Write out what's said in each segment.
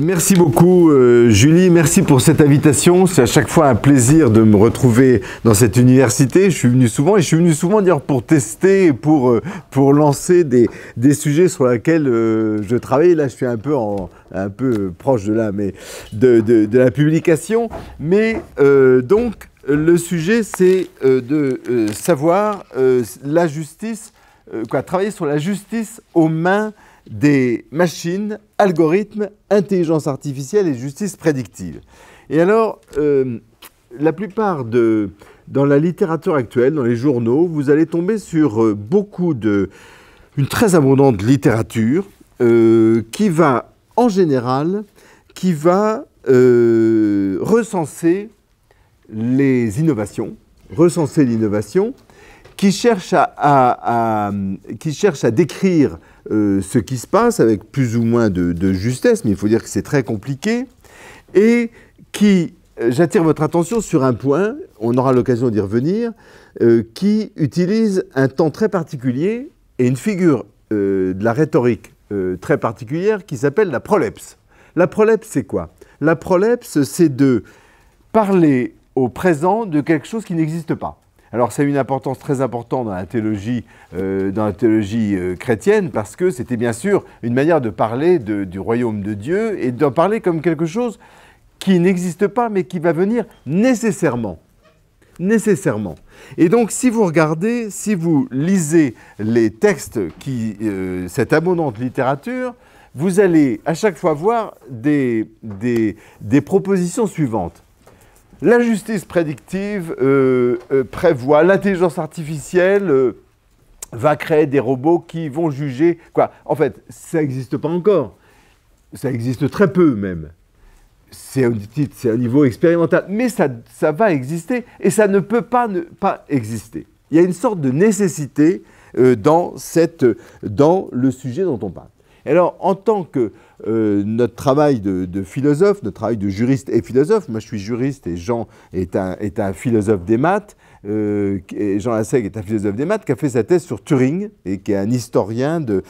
Merci beaucoup Julie, merci pour cette invitation. C'est à chaque fois un plaisir de me retrouver dans cette université. Je suis venu souvent et je suis venu souvent d'ailleurs pour tester et pour lancer des sujets sur lesquels je travaille. Là, je suis un peu proche de là, mais de la publication. Mais donc, le sujet, c'est de savoir la justice, travailler sur la justice aux mains des machines, algorithmes, intelligence artificielle et justice prédictive. Et alors, la plupart dans la littérature actuelle, dans les journaux, vous allez tomber sur une très abondante littérature qui va, en général, recenser l'innovation, qui cherche à décrire ce qui se passe avec plus ou moins de justesse, mais il faut dire que c'est très compliqué, et qui, j'attire votre attention sur un point, on aura l'occasion d'y revenir, qui utilise un temps très particulier et une figure de la rhétorique très particulière qui s'appelle la prolepse. La prolepse, c'est quoi? La prolepse, c'est de parler au présent de quelque chose qui n'existe pas. Alors, c'est une importance très importante dans la théologie chrétienne, parce que c'était bien sûr une manière de parler du royaume de Dieu et d'en parler comme quelque chose qui n'existe pas, mais qui va venir nécessairement. Nécessairement. Et donc, si vous regardez, si vous lisez les textes, cette abondante littérature, vous allez à chaque fois voir des propositions suivantes. La justice prédictive prévoit, l'intelligence artificielle va créer des robots qui vont juger. Quoi? En fait, ça n'existe pas encore. Ça existe très peu même. C'est un niveau expérimental. Mais ça va exister et ça ne peut pas ne pas exister. Il y a une sorte de nécessité dans le sujet dont on parle. Alors, en tant que notre travail de philosophe, notre travail de juriste et philosophe, moi je suis juriste et Jean est un philosophe des maths, et Jean Lassègue est un philosophe des maths qui a fait sa thèse sur Turing et qui est un historien de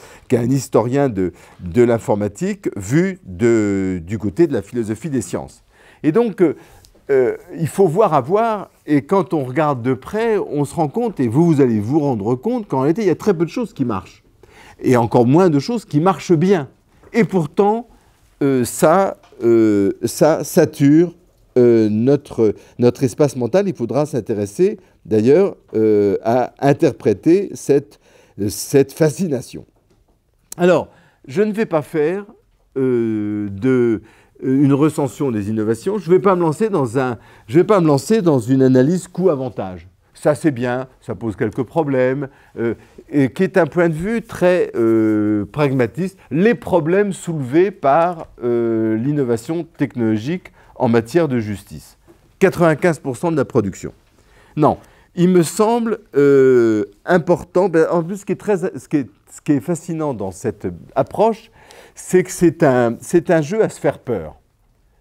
l'informatique vu du côté de la philosophie des sciences. Et donc, il faut voir à voir, et quand on regarde de près, on se rend compte, et vous allez vous rendre compte qu'en réalité, il y a très peu de choses qui marchent. Et encore moins de choses qui marchent bien. Et pourtant, ça sature notre espace mental. Il faudra s'intéresser, d'ailleurs, à interpréter cette fascination. Alors, je ne vais pas faire une recension des innovations. Je ne vais pas me lancer dans une analyse coût-avantage. Ça, c'est bien, ça pose quelques problèmes, et qui est un point de vue très pragmatiste, les problèmes soulevés par l'innovation technologique en matière de justice. 95% de la production. Non, il me semble important, en plus ce qui est fascinant dans cette approche, c'est que c'est un jeu à se faire peur.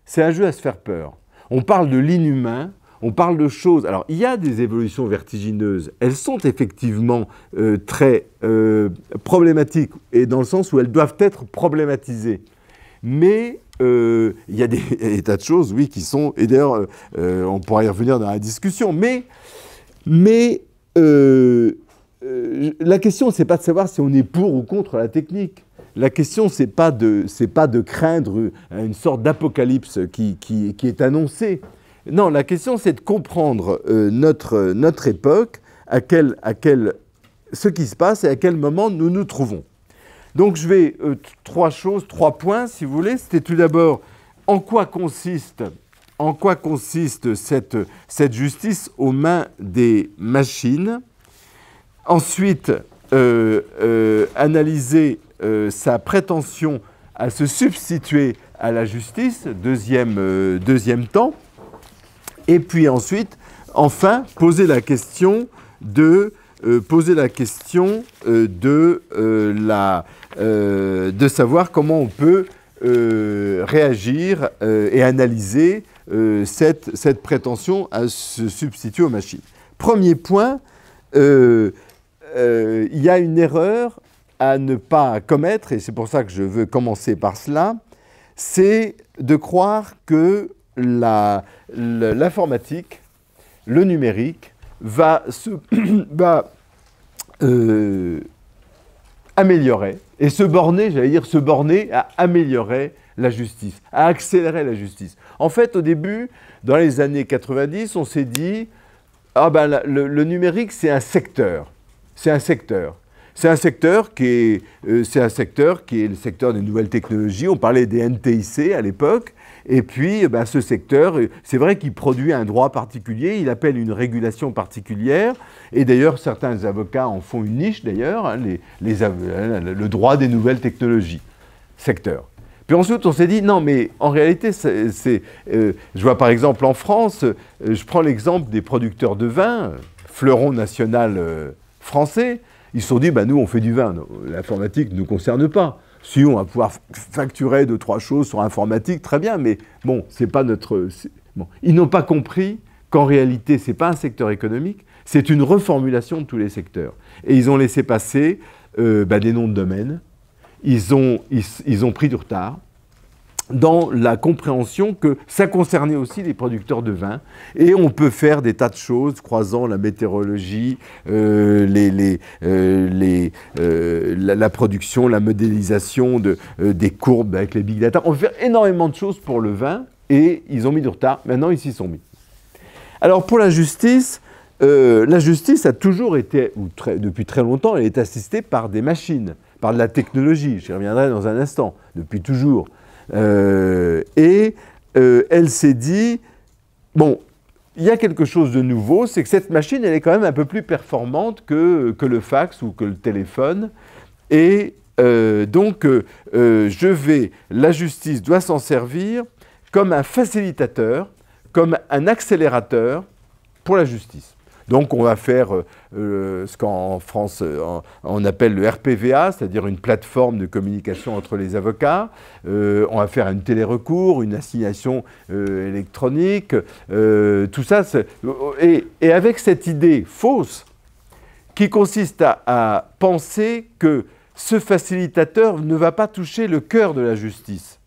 C'est un jeu à se faire peur. On parle de l'inhumain. On parle de choses... Alors, il y a des évolutions vertigineuses. Elles sont effectivement très problématiques, et dans le sens où elles doivent être problématisées. Mais il y a des tas de choses, oui, qui sont... Et d'ailleurs, on pourra y revenir dans la discussion. Mais la question, ce n'est pas de savoir si on est pour ou contre la technique. La question, ce n'est pas de craindre une sorte d'apocalypse qui est annoncée. Non, la question, c'est de comprendre notre époque, ce qui se passe et à quel moment nous nous trouvons. Donc, je vais trois points, si vous voulez. C'était tout d'abord, en quoi consiste cette justice aux mains des machines. Ensuite, analyser sa prétention à se substituer à la justice, deuxième temps. Et puis ensuite, enfin, poser la question de savoir comment on peut réagir et analyser cette prétention à se substituer aux machines. Premier point, il y a une erreur à ne pas commettre, et c'est pour ça que je veux commencer par cela, c'est de croire que l'informatique, le numérique, va améliorer, et se borner, j'allais dire se borner à améliorer la justice, à accélérer la justice. En fait, au début, dans les années 90, on s'est dit, ah ben, le numérique, c'est un secteur. C'est un secteur. C'est un secteur qui est le secteur des nouvelles technologies. On parlait des NTIC à l'époque. Et puis, ben, ce secteur, c'est vrai qu'il produit un droit particulier, il appelle une régulation particulière. Et d'ailleurs, certains avocats en font une niche, d'ailleurs, hein, le droit des nouvelles technologies, secteur. Puis ensuite, on s'est dit, non, mais en réalité, je vois par exemple en France, je prends l'exemple des producteurs de vin, fleuron national français. Ils se sont dit, bah, nous, on fait du vin, l'informatique ne nous concerne pas. Si on va pouvoir facturer 2 ou 3 choses sur l'informatique, très bien, mais bon, c'est pas notre... Bon. Ils n'ont pas compris qu'en réalité, ce n'est pas un secteur économique, c'est une reformulation de tous les secteurs. Et ils ont laissé passer des noms de domaine, ils ont pris du retard dans la compréhension que ça concernait aussi les producteurs de vin. Et on peut faire des tas de choses, croisant la météorologie, la production, la modélisation des courbes avec les big data. On peut faire énormément de choses pour le vin, et ils ont mis du retard. Maintenant, ils s'y sont mis. Alors, pour la justice a toujours été, depuis très longtemps, elle est assistée par des machines, par de la technologie. J'y reviendrai dans un instant, depuis toujours. Elle s'est dit, bon, il y a quelque chose de nouveau, c'est que cette machine, elle est quand même un peu plus performante que le fax ou que le téléphone. Et la justice doit s'en servir comme un facilitateur, comme un accélérateur pour la justice. Donc on va faire ce qu'en France on appelle le RPVA, c'est-à-dire une plateforme de communication entre les avocats. On va faire un télérecours, une assignation électronique, tout ça. Et avec cette idée fausse qui consiste à penser que ce facilitateur ne va pas toucher le cœur de la justice.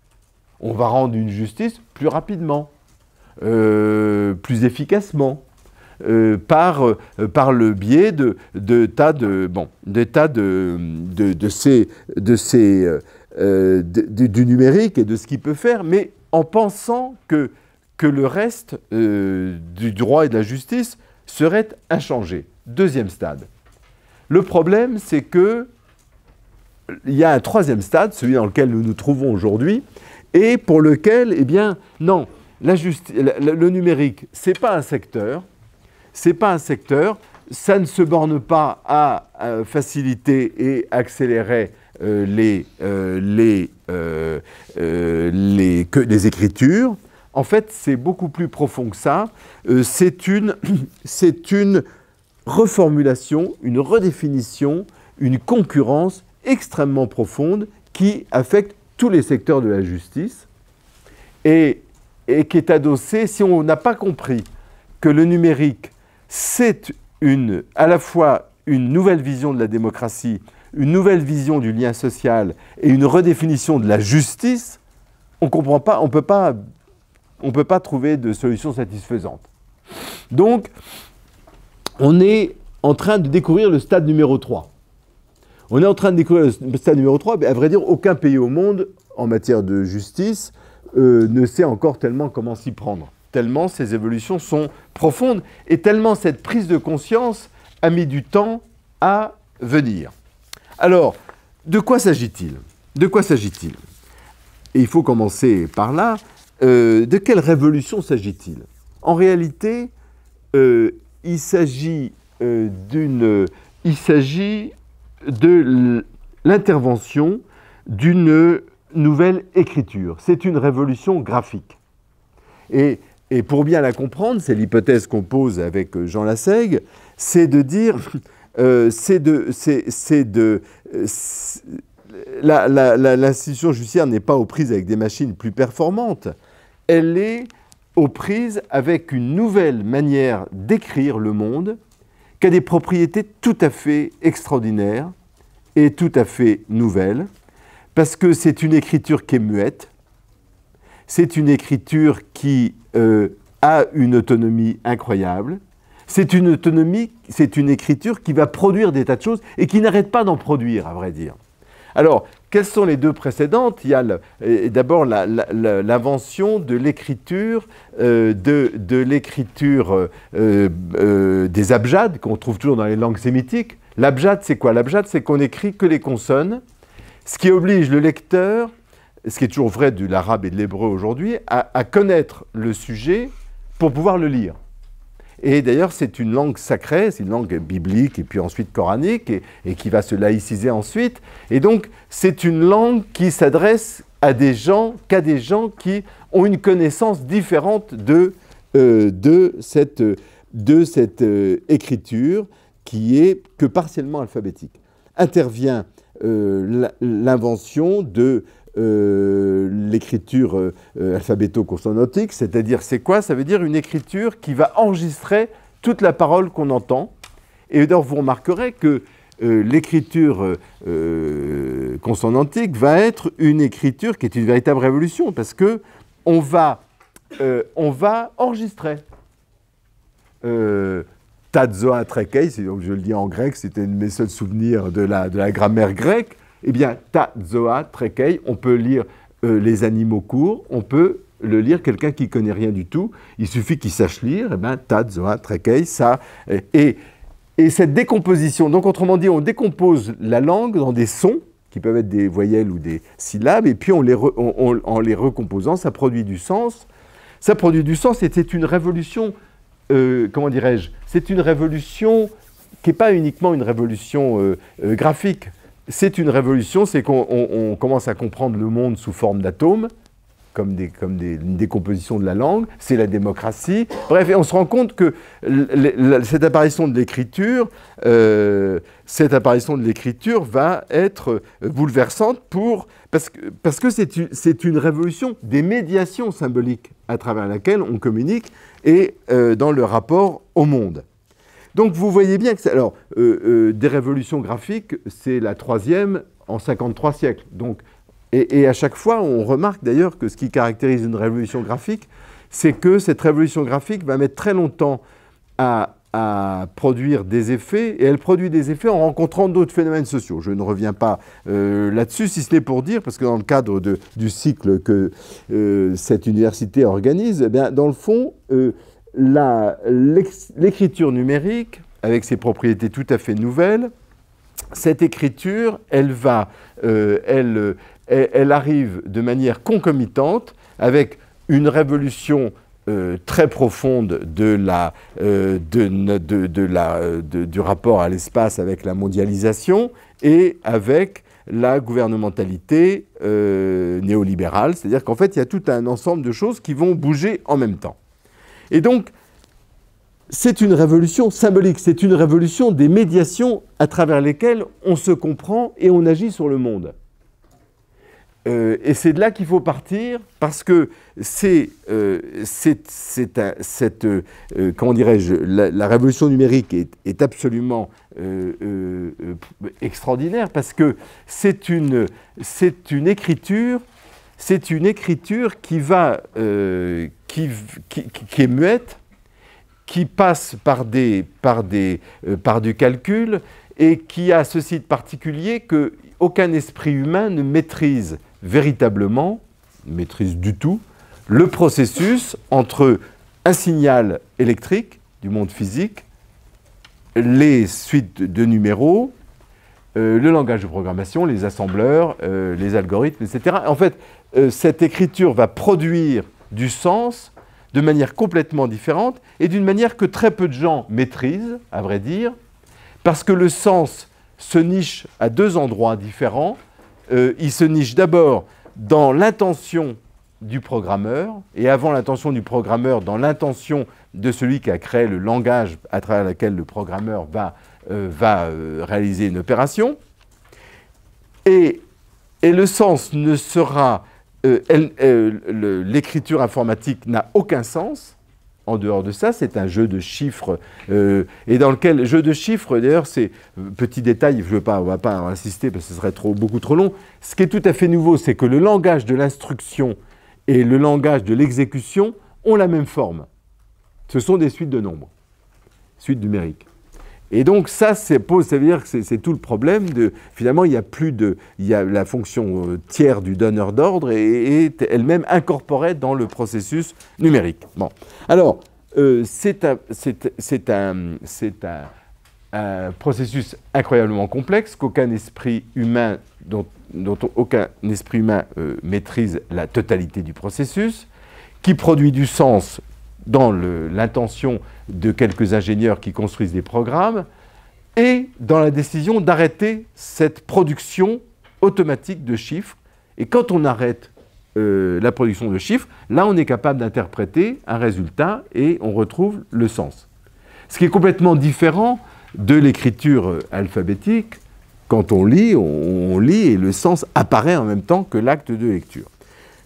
On va rendre une justice plus rapidement, plus efficacement. Par le biais du numérique et de ce qu'il peut faire, mais en pensant que le reste du droit et de la justice serait inchangé. Deuxième stade. Le problème, c'est qu'il y a un troisième stade, celui dans lequel nous nous trouvons aujourd'hui, et pour lequel, eh bien, non, le numérique, ce n'est pas un secteur. C'est pas un secteur, ça ne se borne pas à faciliter et accélérer les écritures. En fait, c'est beaucoup plus profond que ça. C'est une reformulation, une redéfinition, une concurrence extrêmement profonde qui affecte tous les secteurs de la justice et qui est adossée, si on n'a pas compris que le numérique, c'est à la fois une nouvelle vision de la démocratie, une nouvelle vision du lien social et une redéfinition de la justice, on comprend pas, on peut pas trouver de solution satisfaisante. Donc, on est en train de découvrir le stade numéro 3. On est en train de découvrir le stade numéro 3, mais à vrai dire, aucun pays au monde, en matière de justice, ne sait encore tellement comment s'y prendre. Tellement ces évolutions sont profondes et tellement cette prise de conscience a mis du temps à venir. Alors, de quoi s'agit-il? De quoi s'agit-il? Et il faut commencer par là. De quelle révolution s'agit-il? En réalité, il s'agit de l'intervention d'une nouvelle écriture. C'est une révolution graphique. Et pour bien la comprendre, c'est l'hypothèse qu'on pose avec Jean Lassègue, c'est de dire, l'institution judiciaire n'est pas aux prises avec des machines plus performantes, elle est aux prises avec une nouvelle manière d'écrire le monde qui a des propriétés tout à fait extraordinaires et tout à fait nouvelles, parce que c'est une écriture qui est muette, c'est une écriture qui a une autonomie incroyable. C'est une écriture qui va produire des tas de choses et qui n'arrête pas d'en produire, à vrai dire. Alors, quelles sont les deux précédentes? Il y a d'abord l'invention de l'écriture, des abjades, qu'on trouve toujours dans les langues sémitiques. L'abjad, c'est quoi? L'abjad, c'est qu'on n'écrit que les consonnes, ce qui oblige le lecteur, ce qui est toujours vrai de l'arabe et de l'hébreu aujourd'hui, à connaître le sujet pour pouvoir le lire. Et d'ailleurs, c'est une langue sacrée, c'est une langue biblique et puis ensuite coranique et qui va se laïciser ensuite. Et donc, c'est une langue qui s'adresse à des gens, qu'à des gens qui ont une connaissance différente de cette écriture qui est que partiellement alphabétique. Intervient l'invention de l'écriture alphabéto-consonantique, c'est-à-dire c'est quoi? Ça veut dire une écriture qui va enregistrer toute la parole qu'on entend. Et d'ailleurs, vous remarquerez que l'écriture consonantique va être une écriture qui est une véritable révolution, parce que on va enregistrer. Tadzoa trekei, je le dis en grec, c'était une de mes seuls souvenirs de la grammaire grecque. Eh bien, ta zoa trekei, on peut lire les animaux courts, on peut le lire quelqu'un qui ne connaît rien du tout, il suffit qu'il sache lire, eh bien, ta zoa trekei, ça. Et cette décomposition, donc autrement dit, on décompose la langue dans des sons, qui peuvent être des voyelles ou des syllabes, et puis en les recomposant, ça produit du sens. Ça produit du sens, et c'est une révolution, comment dirais-je, c'est une révolution qui n'est pas uniquement une révolution graphique. C'est une révolution, c'est qu'on commence à comprendre le monde sous forme d'atomes, comme une décomposition de la langue, c'est la démocratie. Bref, et on se rend compte que cette apparition de l'écriture va être bouleversante parce que c'est une révolution des médiations symboliques à travers laquelle on communique et dans le rapport au monde. Donc vous voyez bien que des révolutions graphiques, c'est la troisième en 53 siècles. Donc, et à chaque fois, on remarque d'ailleurs que ce qui caractérise une révolution graphique, c'est que cette révolution graphique va mettre très longtemps à produire des effets, et elle produit des effets en rencontrant d'autres phénomènes sociaux. Je ne reviens pas là-dessus, si ce n'est pour dire, parce que dans le cadre du cycle que cette université organise, eh bien, dans le fond, l'écriture numérique, avec ses propriétés tout à fait nouvelles, cette écriture, elle arrive de manière concomitante avec une révolution très profonde du rapport à l'espace avec la mondialisation et avec la gouvernementalité néolibérale. C'est-à-dire qu'en fait, il y a tout un ensemble de choses qui vont bouger en même temps. Et donc, c'est une révolution symbolique, c'est une révolution des médiations à travers lesquelles on se comprend et on agit sur le monde. Et c'est de là qu'il faut partir, parce que comment dirais-je, la révolution numérique est absolument extraordinaire, parce que c'est une écriture qui est muette, qui passe par du calcul et qui a ceci de particulier qu'aucun esprit humain ne maîtrise véritablement, maîtrise du tout, le processus entre un signal électrique du monde physique, les suites de numéros, le langage de programmation, les assembleurs, les algorithmes, etc. En fait, cette écriture va produire du sens de manière complètement différente et d'une manière que très peu de gens maîtrisent, à vrai dire, parce que le sens se niche à deux endroits différents. Il se niche d'abord dans l'intention du programmeur, et avant l'intention du programmeur, dans l'intention de celui qui a créé le langage à travers lequel le programmeur va réaliser une opération. Et le sens ne sera... l'écriture informatique n'a aucun sens. En dehors de ça, c'est un jeu de chiffres, et dans lequel le jeu de chiffres, d'ailleurs, c'est petit détail, on ne va pas insister parce que ce serait beaucoup trop long. Ce qui est tout à fait nouveau, c'est que le langage de l'instruction et le langage de l'exécution ont la même forme. Ce sont des suites de nombres, suites numériques. Et donc ça veut dire que c'est tout le problème de, finalement, il y a la fonction tiers du donneur d'ordre est elle-même incorporée dans le processus numérique. Bon. Alors, c'est un processus incroyablement complexe qu'aucun esprit humain, dont aucun esprit humain maîtrise la totalité du processus, qui produit du sens dans l'intention de quelques ingénieurs qui construisent des programmes et dans la décision d'arrêter cette production automatique de chiffres. Et quand on arrête la production de chiffres, là on est capable d'interpréter un résultat et on retrouve le sens. Ce qui est complètement différent de l'écriture alphabétique. Quand on lit et le sens apparaît en même temps que l'acte de lecture.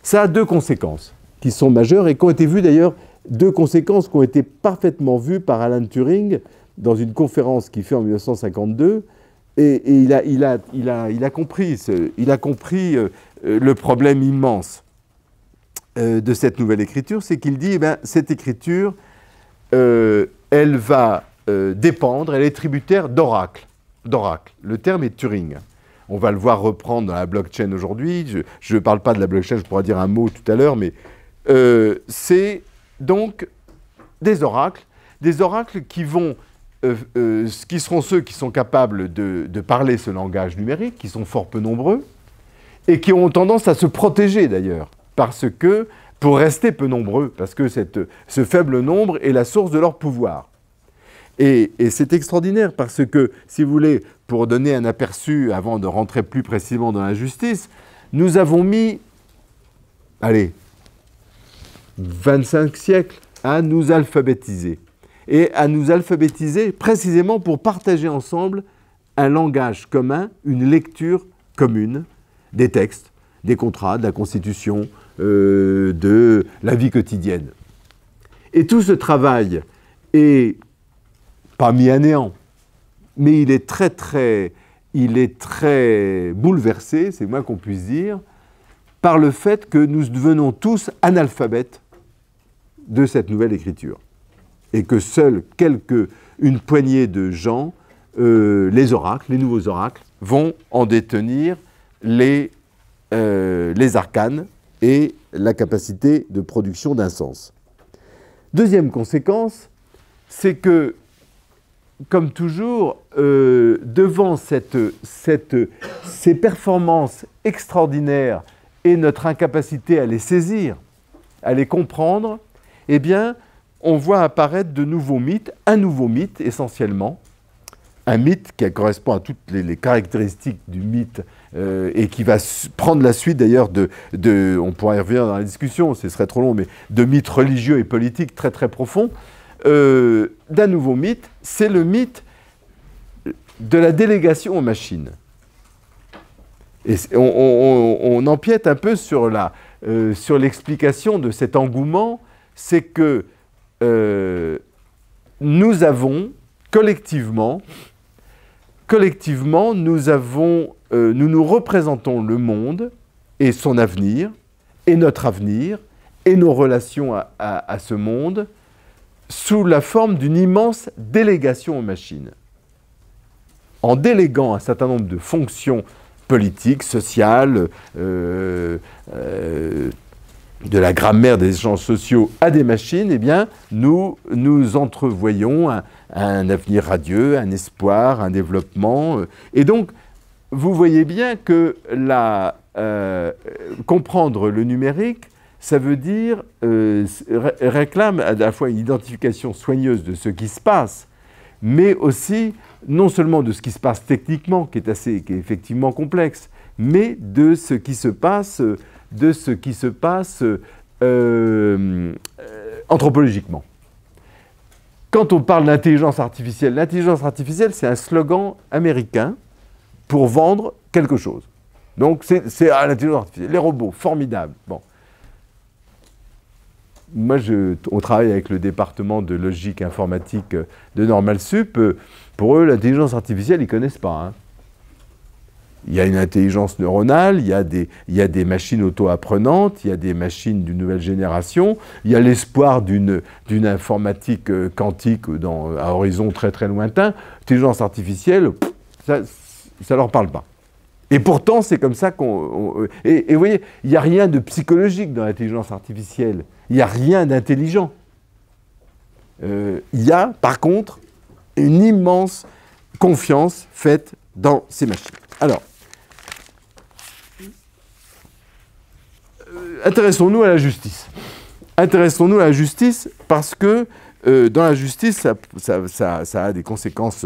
Ça a deux conséquences qui sont majeures et qui ont été vues d'ailleurs, deux conséquences qui ont été parfaitement vues par Alan Turing dans une conférence qu'il fait en 1952. Et il a compris le problème immense de cette nouvelle écriture, c'est qu'il dit, cette écriture, elle va dépendre, elle est tributaire d'oracles. Le terme est Turing. On va le voir reprendre dans la blockchain aujourd'hui. Je ne parle pas de la blockchain, je pourrais dire un mot tout à l'heure, mais c'est donc des oracles qui seront ceux qui sont capables de parler ce langage numérique, qui sont fort peu nombreux, et qui ont tendance à se protéger d'ailleurs, pour rester peu nombreux, parce que ce faible nombre est la source de leur pouvoir. Et c'est extraordinaire parce que, si vous voulez, pour donner un aperçu, avant de rentrer plus précisément dans la justice, nous avons mis, 25 siècles à nous alphabétiser. Et à nous alphabétiser précisément pour partager ensemble un langage commun, une lecture commune des textes, des contrats, de la Constitution, de la vie quotidienne. Et tout ce travail est pas mis à néant, mais il est très bouleversé, c'est le moins qu'on puisse dire, par le fait que nous devenons tous analphabètes de cette nouvelle écriture. Et que seule une poignée de gens, les nouveaux oracles, vont en détenir les arcanes et la capacité de production d'un sens. Deuxième conséquence, c'est que, comme toujours, devant ces performances extraordinaires et notre incapacité à les saisir, à les comprendre, eh bien, on voit apparaître de nouveaux mythes, un nouveau mythe essentiellement, un mythe qui correspond à toutes les caractéristiques du mythe et qui va prendre la suite d'ailleurs on pourra y revenir dans la discussion, ce serait trop long, mais de mythes religieux et politiques très très profonds, d'un nouveau mythe, c'est le mythe de la délégation aux machines. Et on empiète un peu sur l'explication de cet engouement, c'est que nous avons collectivement, nous représentons le monde et son avenir, et notre avenir, et nos relations à ce monde, sous la forme d'une immense délégation aux machines. En déléguant un certain nombre de fonctions politiques, sociales, de la grammaire des échanges sociaux à des machines, eh bien, nous entrevoyons un avenir radieux, un espoir, un développement. Et donc, vous voyez bien que comprendre le numérique, ça veut dire, réclame à la fois une identification soigneuse de ce qui se passe, mais aussi, non seulement de ce qui se passe techniquement, qui est effectivement complexe, mais de ce qui se passe anthropologiquement. Quand on parle d'intelligence artificielle, c'est un slogan américain pour vendre quelque chose. Donc c'est l'intelligence artificielle, les robots, formidable. Bon. Moi, on travaille avec le département de logique informatique de Normal Sup. Pour eux, l'intelligence artificielle, ils ne connaissent pas. Hein. Il y a une intelligence neuronale, il y a des machines auto-apprenantes, il y a des machines d'une nouvelle génération, il y a l'espoir d'une informatique quantique à horizon très très lointain. L'intelligence artificielle, ça ne leur parle pas. Et pourtant, c'est comme ça qu'on... Et vous voyez, il n'y a rien de psychologique dans l'intelligence artificielle. Il n'y a rien d'intelligent. Il y a, par contre, une immense confiance faite dans ces machines. Alors, intéressons-nous à la justice. Intéressons-nous à la justice parce que dans la justice, ça a des conséquences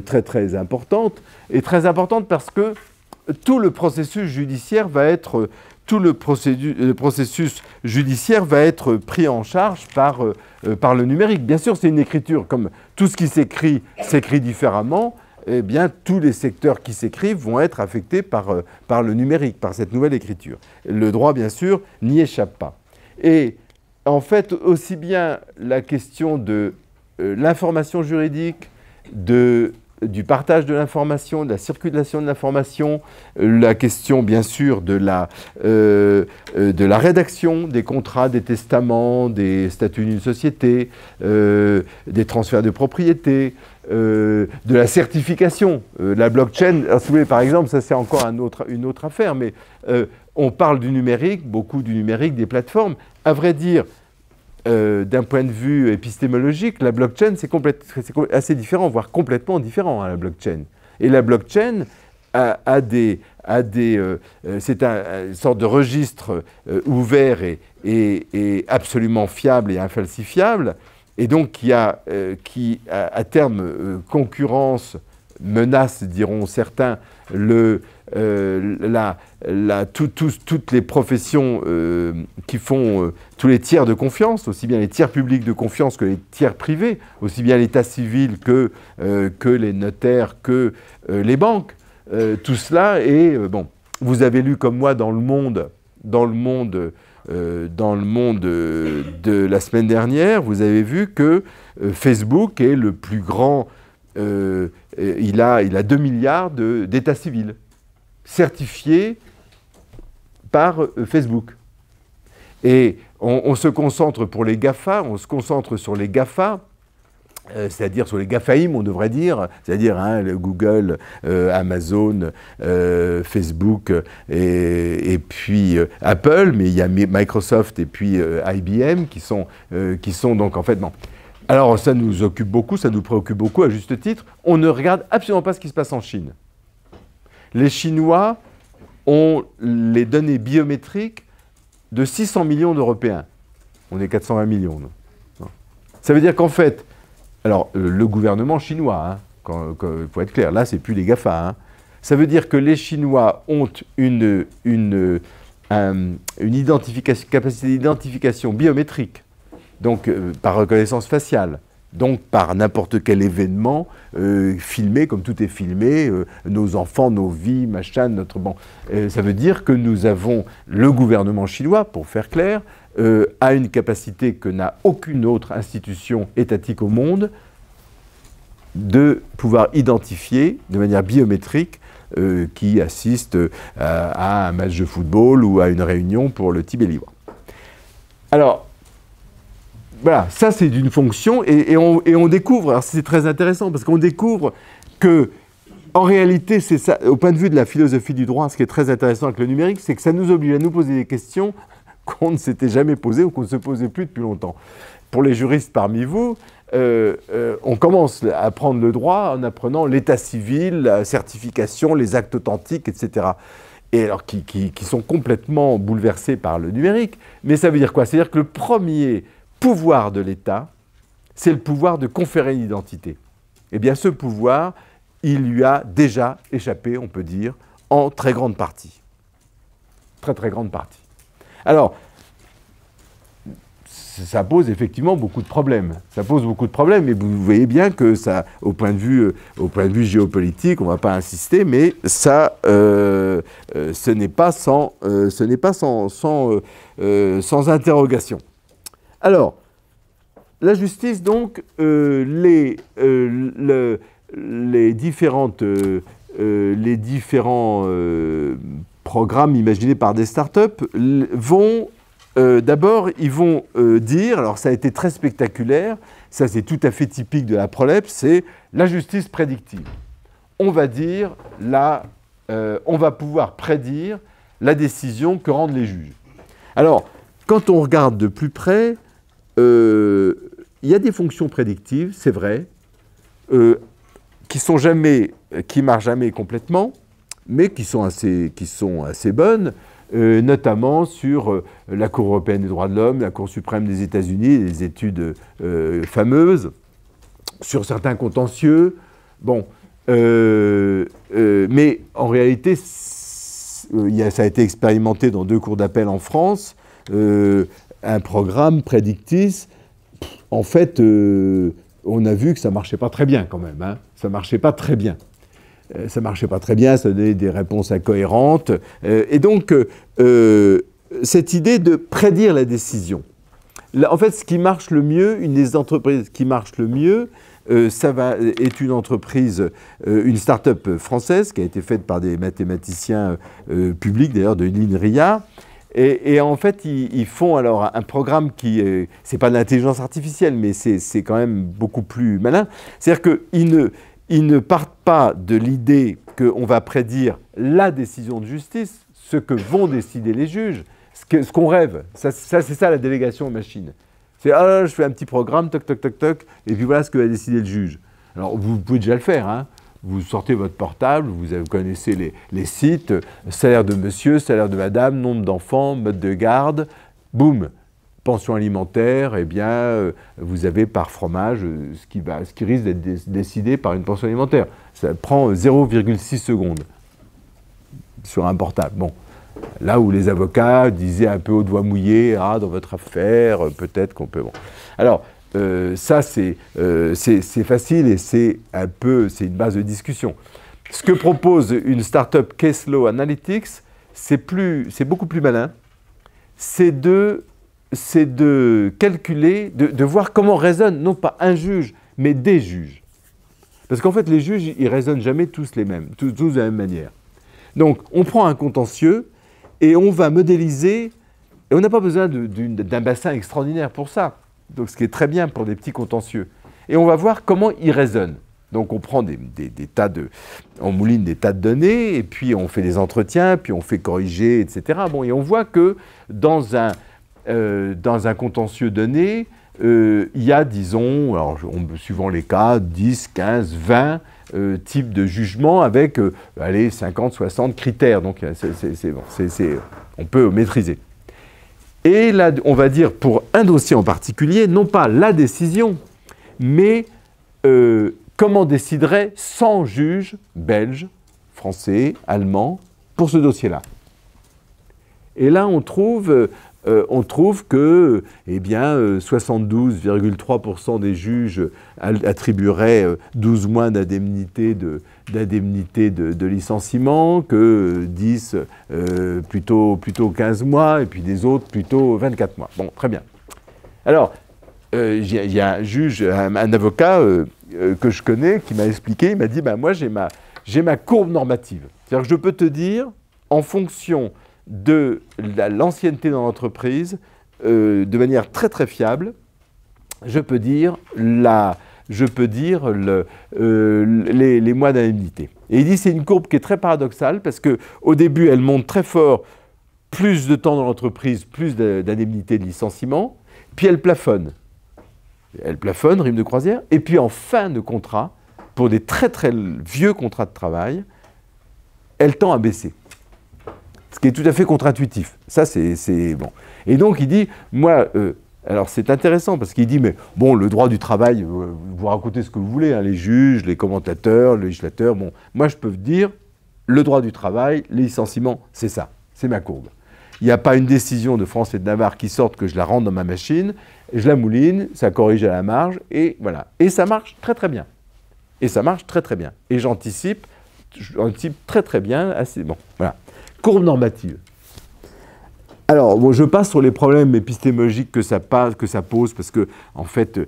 très très importantes. Et très importantes parce que tout le processus judiciaire va être pris en charge par le numérique. Bien sûr, c'est une écriture, comme tout ce qui s'écrit différemment, eh bien, tous les secteurs qui s'écrivent vont être affectés par le numérique, par cette nouvelle écriture. Le droit, bien sûr, n'y échappe pas. Et en fait, aussi bien la question de l'information juridique, du partage de l'information, de la circulation de l'information, la question bien sûr de la rédaction des contrats, des testaments, des statuts d'une société, des transferts de propriété, de la certification. La blockchain, alors, si vous voulez, par exemple, ça c'est encore une autre affaire, mais on parle du numérique, beaucoup du numérique, des plateformes. À vrai dire, d'un point de vue épistémologique, la blockchain, c'est assez différent, voire complètement différent, hein, la blockchain. Et la blockchain c'est une sorte de registre ouvert et absolument fiable et infalsifiable, et donc qui, à terme, concurrence, menace, diront certains, toutes les professions qui font tous les tiers de confiance, aussi bien les tiers publics de confiance que les tiers privés, aussi bien l'état civil que les notaires, que les banques. Tout cela est... bon, vous avez lu comme moi dans le monde de la semaine dernière, vous avez vu que Facebook est le plus grand... il a 2 milliards d'états civils certifiés par Facebook. Et on se concentre pour les GAFA, on se concentre sur les GAFA, c'est-à-dire sur les GAFAïM, on devrait dire, c'est-à-dire le Google, Amazon, Facebook et puis Apple, mais il y a Microsoft et puis IBM qui sont donc en fait... Bon. Alors ça nous occupe beaucoup, ça nous préoccupe beaucoup à juste titre. On ne regarde absolument pas ce qui se passe en Chine. Les Chinois ont les données biométriques de 600 millions d'Européens. On est 420 millions. Non. Ça veut dire qu'en fait, alors le gouvernement chinois, hein, faut être clair, là c'est plus les GAFA, hein, ça veut dire que les Chinois ont une capacité d'identification biométrique, donc par reconnaissance faciale, donc par n'importe quel événement filmé, comme tout est filmé, nos enfants, nos vies, machin, notre... Bon, ça veut dire que nous avons, le gouvernement chinois, pour faire clair, a une capacité que n'a aucune autre institution étatique au monde de pouvoir identifier de manière biométrique qui assiste à un match de football ou à une réunion pour le Tibet libre. Alors, voilà, ça c'est d'une fonction et on découvre, alors c'est très intéressant parce qu'on découvre que, en réalité, c'est ça, au point de vue de la philosophie du droit, ce qui est très intéressant avec le numérique, c'est que ça nous oblige à nous poser des questions qu'on ne s'était jamais posées ou qu'on ne se posait plus depuis longtemps. Pour les juristes parmi vous, on commence à apprendre le droit en apprenant l'état civil, la certification, les actes authentiques, etc. Et alors qui sont complètement bouleversés par le numérique. Mais ça veut dire quoi? C'est-à-dire que le premier pouvoir de l'État, c'est le pouvoir de conférer une identité. Eh bien, ce pouvoir, il lui a déjà échappé, on peut dire, en très grande partie. Très, très grande partie. Alors, ça pose effectivement beaucoup de problèmes. Ça pose beaucoup de problèmes, mais vous voyez bien que ça, au point de vue géopolitique, on ne va pas insister, mais ça, ce n'est pas sans interrogation. Alors, la justice, donc, les différentes les différents programmes imaginés par des startups vont, d'abord, ils vont dire, alors ça a été très spectaculaire, ça c'est tout à fait typique de la PROLEPS, c'est la justice prédictive. On va dire, on va pouvoir prédire la décision que rendent les juges. Alors, quand on regarde de plus près, il y a des fonctions prédictives, c'est vrai, qui marchent jamais complètement, mais qui sont assez bonnes, notamment sur la Cour européenne des droits de l'homme, la Cour suprême des États-Unis, les études fameuses, sur certains contentieux. Bon, mais en réalité, ça a été expérimenté dans 2 cours d'appel en France, un programme prédictif. En fait, on a vu que ça ne marchait pas très bien quand même. Hein. Ça ne marchait pas très bien. Ça donnait des réponses incohérentes. Et donc, cette idée de prédire la décision. Là, en fait, ce qui marche le mieux, une des entreprises qui marche le mieux, est une entreprise, une start-up française qui a été faite par des mathématiciens publics, d'ailleurs, de l'INRIA. Et en fait, ils font alors un programme qui est... C'est pas de l'intelligence artificielle, mais c'est quand même beaucoup plus malin. C'est-à-dire qu'ils ne partent pas de l'idée qu'on va prédire la décision de justice, ce que vont décider les juges, ce qu'on rêve. C'est ça la délégation aux machines. C'est « Ah, je fais un petit programme, toc, toc, toc, toc, et puis voilà ce que va décider le juge. » Alors, vous pouvez déjà le faire, hein. Vous sortez votre portable, vous connaissez les sites, salaire de monsieur, salaire de madame, nombre d'enfants, mode de garde, boum, pension alimentaire, eh bien, vous avez par fromage ce qui risque d'être décidé par une pension alimentaire. Ça prend 0,6 secondes sur un portable. Bon, là où les avocats disaient un peu au doigt mouillé, ah, dans votre affaire, peut-être qu'on peut... Bon. Alors, ça, c'est facile et c'est une base de discussion. Ce que propose une start-up Caselaw Analytics, c'est beaucoup plus malin. C'est de calculer, de voir comment raisonne, non pas un juge, mais des juges. Parce qu'en fait, les juges, ils raisonnent jamais tous de la même manière. Donc, on prend un contentieux et on va modéliser, et on n'a pas besoin d'un bassin extraordinaire pour ça. Donc, ce qui est très bien pour des petits contentieux. Et on va voir comment ils raisonnent. Donc, on prend on mouline des tas de données, et puis on fait des entretiens, puis on fait corriger, etc. Bon, et on voit que dans un contentieux donné, il y a, disons, alors, suivant les cas, 10, 15, 20 types de jugements avec, 50, 60 critères. Donc, on peut maîtriser. Et là, on va dire pour un dossier en particulier, non pas la décision, mais comment déciderait 100 juges belges, français, allemands, pour ce dossier-là. Et là, on trouve que 72,3% des juges attribueraient 12 mois d'indemnité de licenciement, que 10 plutôt 15 mois, et puis des autres plutôt 24 mois. Bon, très bien. Alors, il y a un juge, un avocat que je connais qui m'a expliqué, il m'a dit, moi j'ai ma courbe normative. C'est-à-dire que je peux te dire, en fonction de l'ancienneté dans l'entreprise, de manière très très fiable, je peux dire les mois d'indemnité. Et il dit c'est une courbe qui est très paradoxale parce qu'au début elle monte très fort, plus de temps dans l'entreprise, plus d'indemnité de licenciement, puis elle plafonne. Elle plafonne, rime de croisière, et puis en fin de contrat, pour des très très vieux contrats de travail, elle tend à baisser. Ce qui est tout à fait contre-intuitif. Ça, c'est bon. Et donc, il dit, moi, alors c'est intéressant parce qu'il dit, mais bon, le droit du travail, vous racontez ce que vous voulez, hein, les juges, les commentateurs, les législateurs, bon, moi, je peux vous dire, le droit du travail, les licenciements, c'est ça, c'est ma courbe. Il n'y a pas une décision de France et de Navarre qui sorte que je la rentre dans ma machine, je la mouline, ça corrige à la marge, et voilà. Et ça marche très très bien. Et ça marche très très bien. Et j'anticipe très très bien, assez bon, voilà. Courbe normative. Alors, bon, je passe sur les problèmes épistémologiques que ça pose, parce que, en fait,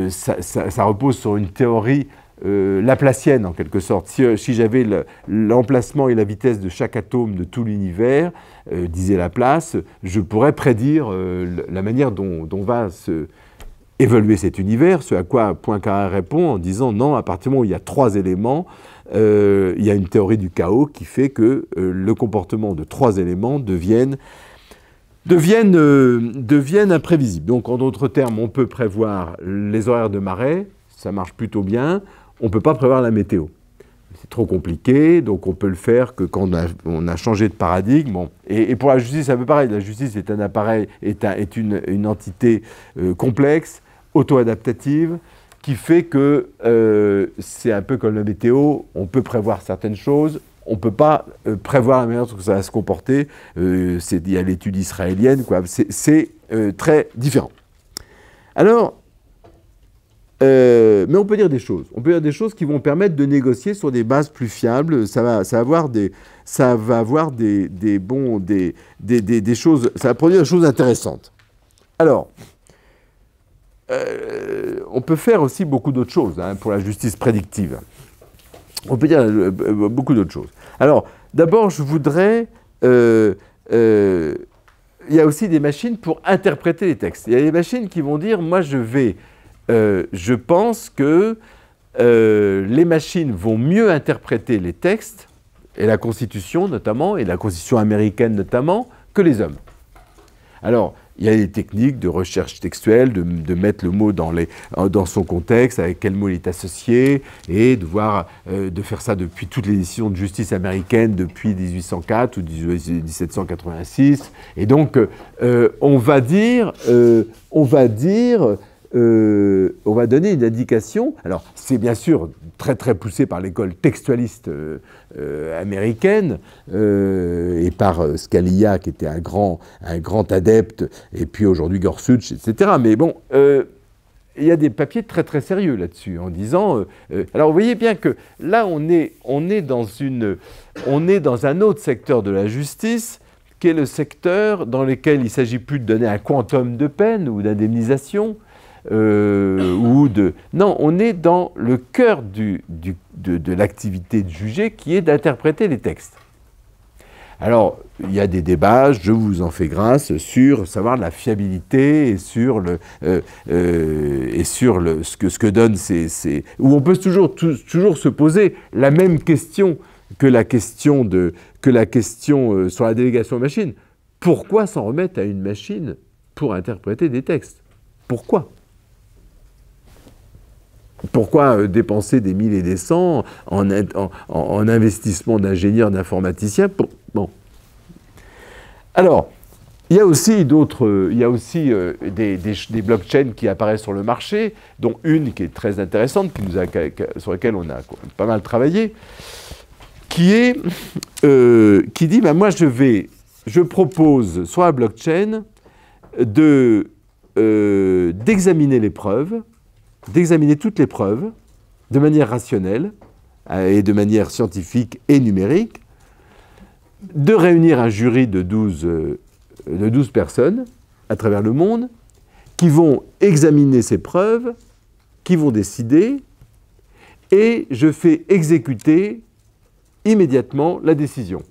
ça repose sur une théorie laplacienne en quelque sorte. Si j'avais l'emplacement et la vitesse de chaque atome de tout l'univers, disait Laplace, je pourrais prédire la manière dont va évoluer cet univers, ce à quoi Poincaré répond en disant non, à partir du moment où il y a 3 éléments, il y a une théorie du chaos qui fait que le comportement de 3 éléments deviennent imprévisibles. Donc en d'autres termes, on peut prévoir les horaires de marée, ça marche plutôt bien, on ne peut pas prévoir la météo. C'est trop compliqué, donc on peut le faire que quand on a changé de paradigme. Bon. Et pour la justice, c'est un peu pareil. La justice est un appareil, est une entité complexe, auto-adaptative, qui fait que c'est un peu comme la météo, on peut prévoir certaines choses, on ne peut pas prévoir la manière dont ça va se comporter. Il y a l'étude israélienne, quoi. C'est très différent. Alors, mais on peut dire des choses. On peut dire des choses qui vont permettre de négocier sur des bases plus fiables. Ça va avoir des choses. Ça va produire des choses intéressantes. Alors, on peut faire aussi beaucoup d'autres choses pour la justice prédictive. On peut dire beaucoup d'autres choses. Alors, d'abord, je voudrais... il y a aussi des machines pour interpréter les textes. Il y a des machines qui vont dire, moi, je pense que les machines vont mieux interpréter les textes, et la Constitution notamment, et la Constitution américaine notamment, que les hommes. Alors, il y a des techniques de recherche textuelle, de mettre le mot dans son contexte, avec quel mot il est associé, et de faire ça depuis toutes les décisions de justice américaines, depuis 1804 ou 1786. Et donc, on va donner une indication. Alors, c'est bien sûr très très poussé par l'école textualiste américaine et par Scalia qui était un grand adepte, et puis aujourd'hui Gorsuch, etc. Mais bon, il y a des papiers très très sérieux là-dessus en disant. Alors, vous voyez bien que là, on est dans un autre secteur de la justice, qui est le secteur dans lequel il ne s'agit plus de donner un quantum de peine ou d'indemnisation. Non, on est dans le cœur de l'activité de juger, qui est d'interpréter les textes. Alors, il y a des débats, je vous en fais grâce, sur savoir la fiabilité et sur ce que donnent ces... Où on peut toujours se poser la même question que la question sur la délégation aux machines. Pourquoi s'en remettre à une machine pour interpréter des textes? Pourquoi? Pourquoi dépenser des 1000 et des 100 en investissement d'ingénieurs, d'informaticiens? Bon. Alors, il y a aussi des blockchains qui apparaissent sur le marché, dont une qui est très intéressante, sur laquelle on a pas mal travaillé, qui dit, moi je propose sur la blockchain d'examiner les preuves, d'examiner toutes les preuves de manière rationnelle et de manière scientifique et numérique, de réunir un jury de 12 personnes à travers le monde qui vont examiner ces preuves, qui vont décider, et je fais exécuter immédiatement la décision.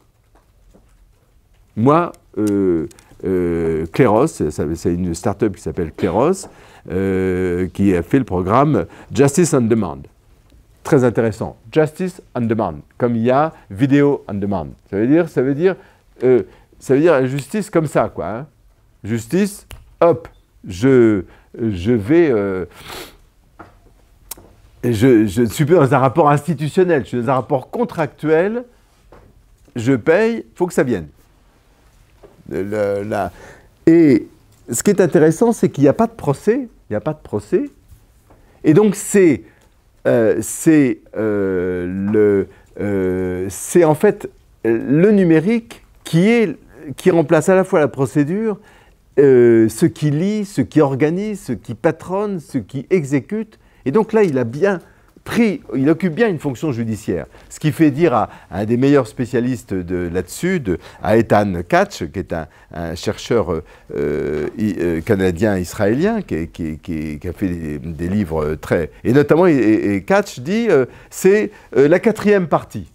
Moi, Kleros, c'est une start-up qui s'appelle Kleros, qui a fait le programme Justice on Demand. Très intéressant. Justice on Demand, comme il y a Video on Demand. Ça veut dire la justice comme ça, quoi. Hein. Justice, hop, je suis plus dans un rapport institutionnel, je suis dans un rapport contractuel, je paye, il faut que ça vienne. Et ce qui est intéressant, c'est qu'il n'y a pas de procès, et donc c'est en fait le numérique qui remplace à la fois la procédure, ce qui lit, ce qui organise, ce qui patronne, ce qui exécute. Et donc là, il a bien il occupe bien une fonction judiciaire. Ce qui fait dire à un des meilleurs spécialistes là-dessus, à Ethan Katz, qui est un chercheur canadien-israélien, qui a fait des livres très... Et notamment, Katz dit, c'est la quatrième partie.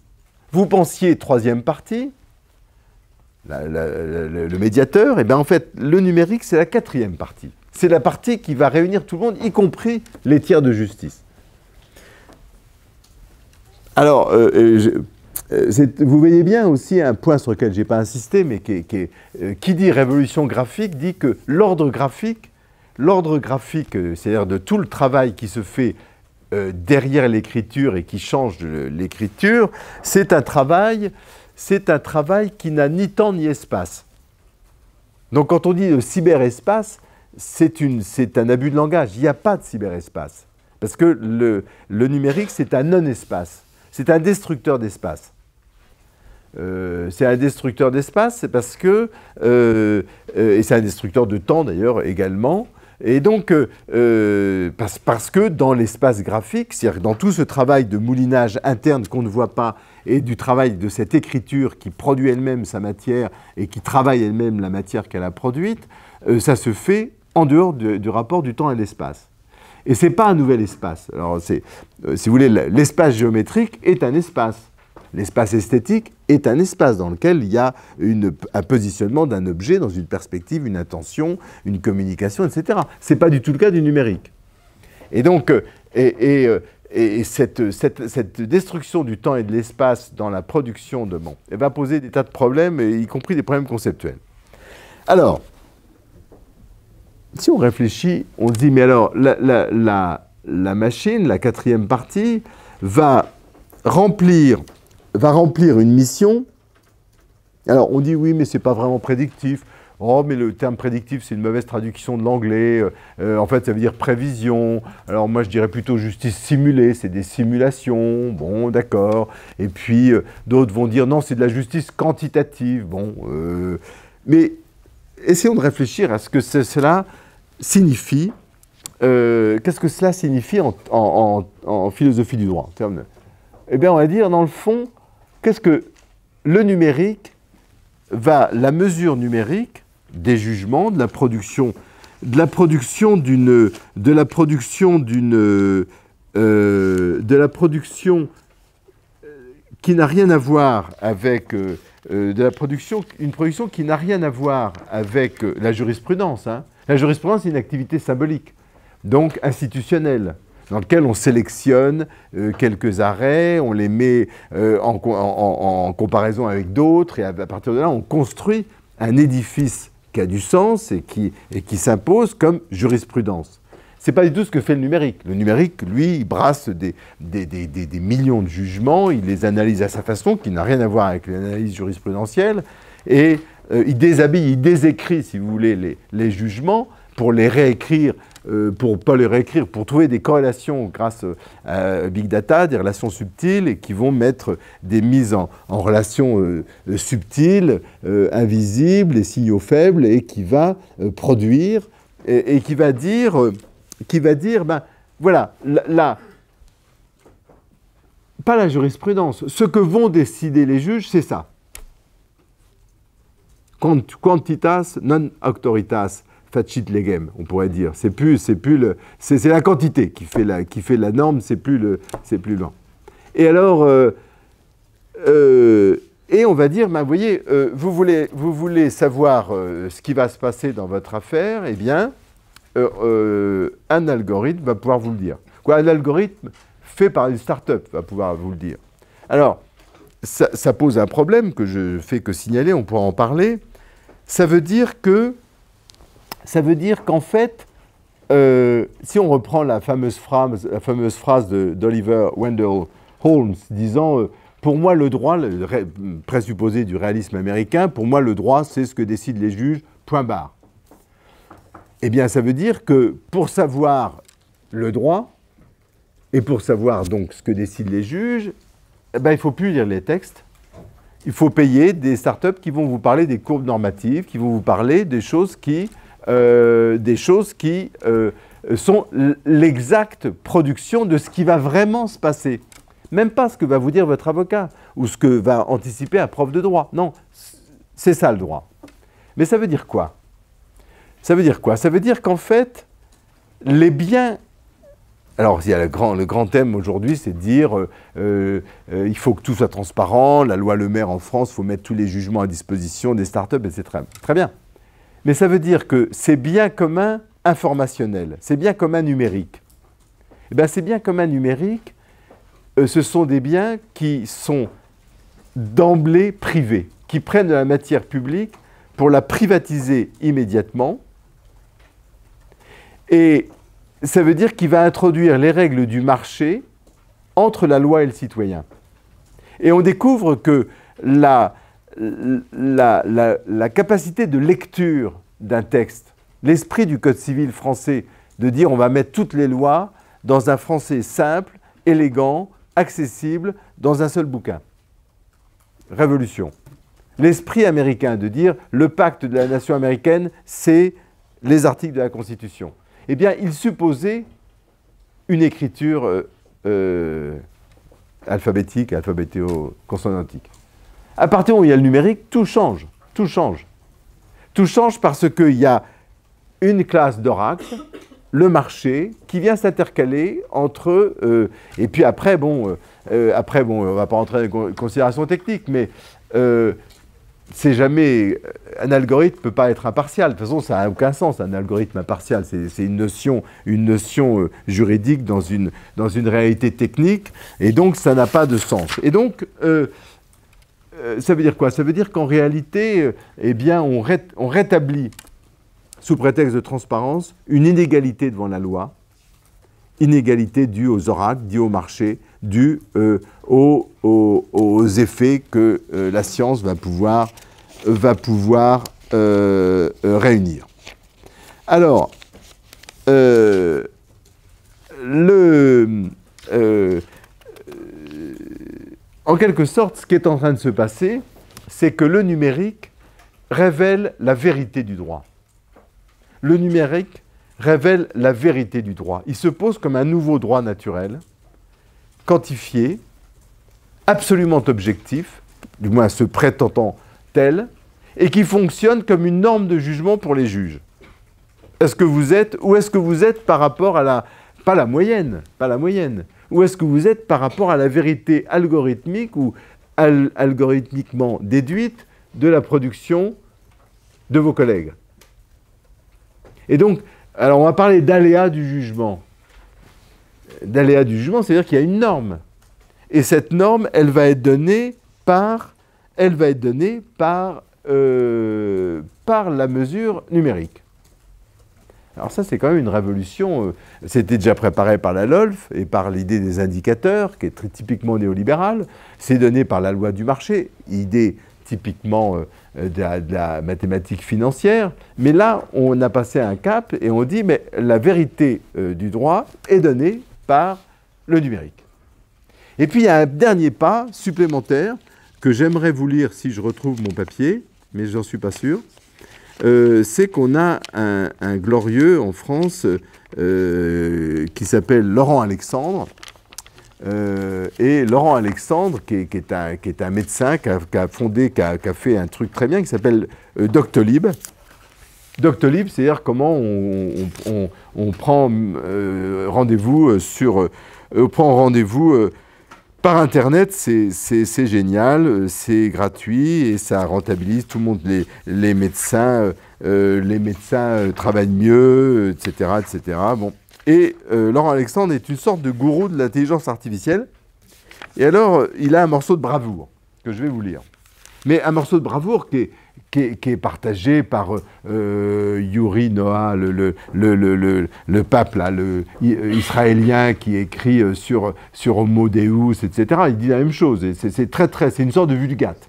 Vous pensiez troisième partie, le médiateur, et bien en fait, le numérique, c'est la quatrième partie. C'est la partie qui va réunir tout le monde, y compris les tiers de justice. Alors, vous voyez bien aussi un point sur lequel je n'ai pas insisté, mais qui dit révolution graphique, dit que l'ordre graphique, c'est-à-dire de tout le travail qui se fait derrière l'écriture et qui change de l'écriture, c'est un travail qui n'a ni temps ni espace. Donc quand on dit le cyberespace, c'est un abus de langage. Il n'y a pas de cyberespace. Parce que le numérique, c'est un non-espace. C'est un destructeur d'espace. C'est un destructeur d'espace, c'est parce que... et c'est un destructeur de temps, d'ailleurs, également. Et donc, parce que dans l'espace graphique, c'est-à-dire dans tout ce travail de moulinage interne qu'on ne voit pas, et du travail de cette écriture qui produit elle-même sa matière et qui travaille elle-même la matière qu'elle a produite, ça se fait en dehors du rapport du temps et de l'espace. Et ce n'est pas un nouvel espace. Alors, si vous voulez, l'espace géométrique est un espace. L'espace esthétique est un espace dans lequel il y a un positionnement d'un objet dans une perspective, une intention, une communication, etc. Ce n'est pas du tout le cas du numérique. Et donc, cette destruction du temps et de l'espace dans la production elle va poser des tas de problèmes, y compris des problèmes conceptuels. Alors, si on réfléchit, on se dit, mais alors, la machine, la quatrième partie, va remplir une mission. Alors, on dit, oui, mais ce n'est pas vraiment prédictif. Oh, mais le terme prédictif, c'est une mauvaise traduction de l'anglais. En fait, ça veut dire prévision. Alors, moi, je dirais plutôt justice simulée. C'est des simulations. Bon, d'accord. Et puis, d'autres vont dire, non, c'est de la justice quantitative. Bon, mais essayons de réfléchir à ce que cela signifie. Qu'est-ce que cela signifie en philosophie du droit? Eh bien, on va dire, dans le fond, qu'est-ce que le numérique la mesure numérique des jugements, de la production qui n'a rien à voir avec une production qui n'a rien à voir avec la jurisprudence. Hein. La jurisprudence, c'est une activité symbolique, donc institutionnelle, dans lequel on sélectionne quelques arrêts, on les met en comparaison avec d'autres, et à partir de là, on construit un édifice qui a du sens et qui s'impose comme jurisprudence. Ce n'est pas du tout ce que fait le numérique. Le numérique, lui, il brasse des millions de jugements, il les analyse à sa façon, qui n'a rien à voir avec l'analyse jurisprudentielle, et il déshabille, il désécrit, si vous voulez, les jugements pour les réécrire, pour trouver des corrélations grâce à Big Data, des relations subtiles, et qui vont mettre des mises en relation subtiles, invisibles, les signaux faibles, et qui va produire, et qui va dire, ben voilà, pas la jurisprudence, ce que vont décider les juges, c'est ça. Quantitas non auctoritas facit legem, on pourrait dire. C'est la quantité qui fait la norme, c'est plus lent. Et alors, et on va dire, ben, vous voyez, vous voulez savoir ce qui va se passer dans votre affaire, eh bien, un algorithme va pouvoir vous le dire. Un algorithme fait par une start-up va pouvoir vous le dire. Alors, ça pose un problème que je fais que signaler, on pourra en parler. Ça veut dire qu'en fait, si on reprend la fameuse phrase d'Oliver Wendell Holmes disant pour moi le droit, le présupposé du réalisme américain, pour moi le droit c'est ce que décident les juges, point barre. Eh bien ça veut dire que pour savoir le droit et pour savoir donc ce que décident les juges, eh ben, il ne faut plus lire les textes. Il faut payer des startups qui vont vous parler des courbes normatives, qui vont vous parler des choses qui sont l'exacte production de ce qui va vraiment se passer. Même pas ce que va vous dire votre avocat ou ce que va anticiper un prof de droit. Non, c'est ça le droit. Mais ça veut dire quoi? Ça veut dire quoi? Ça veut dire qu'en fait, les biens... Alors, il y a le grand thème aujourd'hui, c'est de dire il faut que tout soit transparent, la loi Le Maire en France, il faut mettre tous les jugements à disposition des startups, etc. Très bien. Mais ça veut dire que ces biens communs informationnels, ces biens communs numériques, eh bien, ces biens communs numériques, ce sont des biens qui sont d'emblée privés, qui prennent de la matière publique pour la privatiser immédiatement. Et ça veut dire qu'il va introduire les règles du marché entre la loi et le citoyen. Et on découvre que la capacité de lecture d'un texte, l'esprit du Code civil français, de dire on va mettre toutes les lois dans un français simple, élégant, accessible, dans un seul bouquin. Révolution. L'esprit américain de dire le pacte de la nation américaine, c'est les articles de la Constitution. Eh bien, il supposait une écriture alphabétique, alphabétéo-consonantique. À partir où il y a le numérique, tout change. Tout change. Tout change parce qu'il y a une classe d'oracle, le marché, qui vient s'intercaler entre... et puis après, bon, on ne va pas entrer dans les considérations techniques, mais c'est jamais... Un algorithme ne peut pas être impartial. De toute façon, ça n'a aucun sens, un algorithme impartial. C'est une notion juridique dans une réalité technique, et donc ça n'a pas de sens. Et donc, ça veut dire quoi? Ça veut dire qu'en réalité, eh bien, on rétablit, sous prétexte de transparence, une inégalité devant la loi, inégalité due aux oracles, due au marché, due aux effets que la science va pouvoir réunir. Alors, en quelque sorte, ce qui est en train de se passer, c'est que le numérique révèle la vérité du droit. Le numérique révèle la vérité du droit. Il se pose comme un nouveau droit naturel, quantifié, absolument objectif, du moins se prétendant tel, et qui fonctionne comme une norme de jugement pour les juges. Est-ce que vous êtes, où est-ce que vous êtes par rapport à pas la moyenne, où est-ce que vous êtes par rapport à la vérité algorithmique ou algorithmiquement déduite de la production de vos collègues? Et donc, alors on va parler d'aléa du jugement. D'aléa du jugement, c'est-à-dire qu'il y a une norme. Et cette norme, elle va être donnée par la mesure numérique. Alors ça, c'est quand même une révolution. C'était déjà préparé par la LOLF et par l'idée des indicateurs, qui est très typiquement néolibérale. C'est donné par la loi du marché, idée typiquement de la mathématique financière. Mais là, on a passé un cap et on dit, mais la vérité du droit est donnée par le numérique. Et puis, il y a un dernier pas supplémentaire que j'aimerais vous lire si je retrouve mon papier, mais je n'en suis pas sûr. C'est qu'on a un glorieux en France qui s'appelle Laurent Alexandre. Et Laurent Alexandre, qui est un médecin, qui a fait un truc très bien, qui s'appelle Doctolib. Doctolib, c'est-à-dire comment on prend rendez-vous par Internet. C'est génial, c'est gratuit et ça rentabilise tout le monde. Les médecins travaillent mieux, etc., etc. Bon. Et Laurent Alexandre est une sorte de gourou de l'intelligence artificielle. Et alors, il a un morceau de bravoure que je vais vous lire. Mais un morceau de bravoure qui est partagé par Yuri Noah, le pape là, israélien qui écrit sur Homo Deus, etc. Il dit la même chose. Et c'est une sorte de vulgate.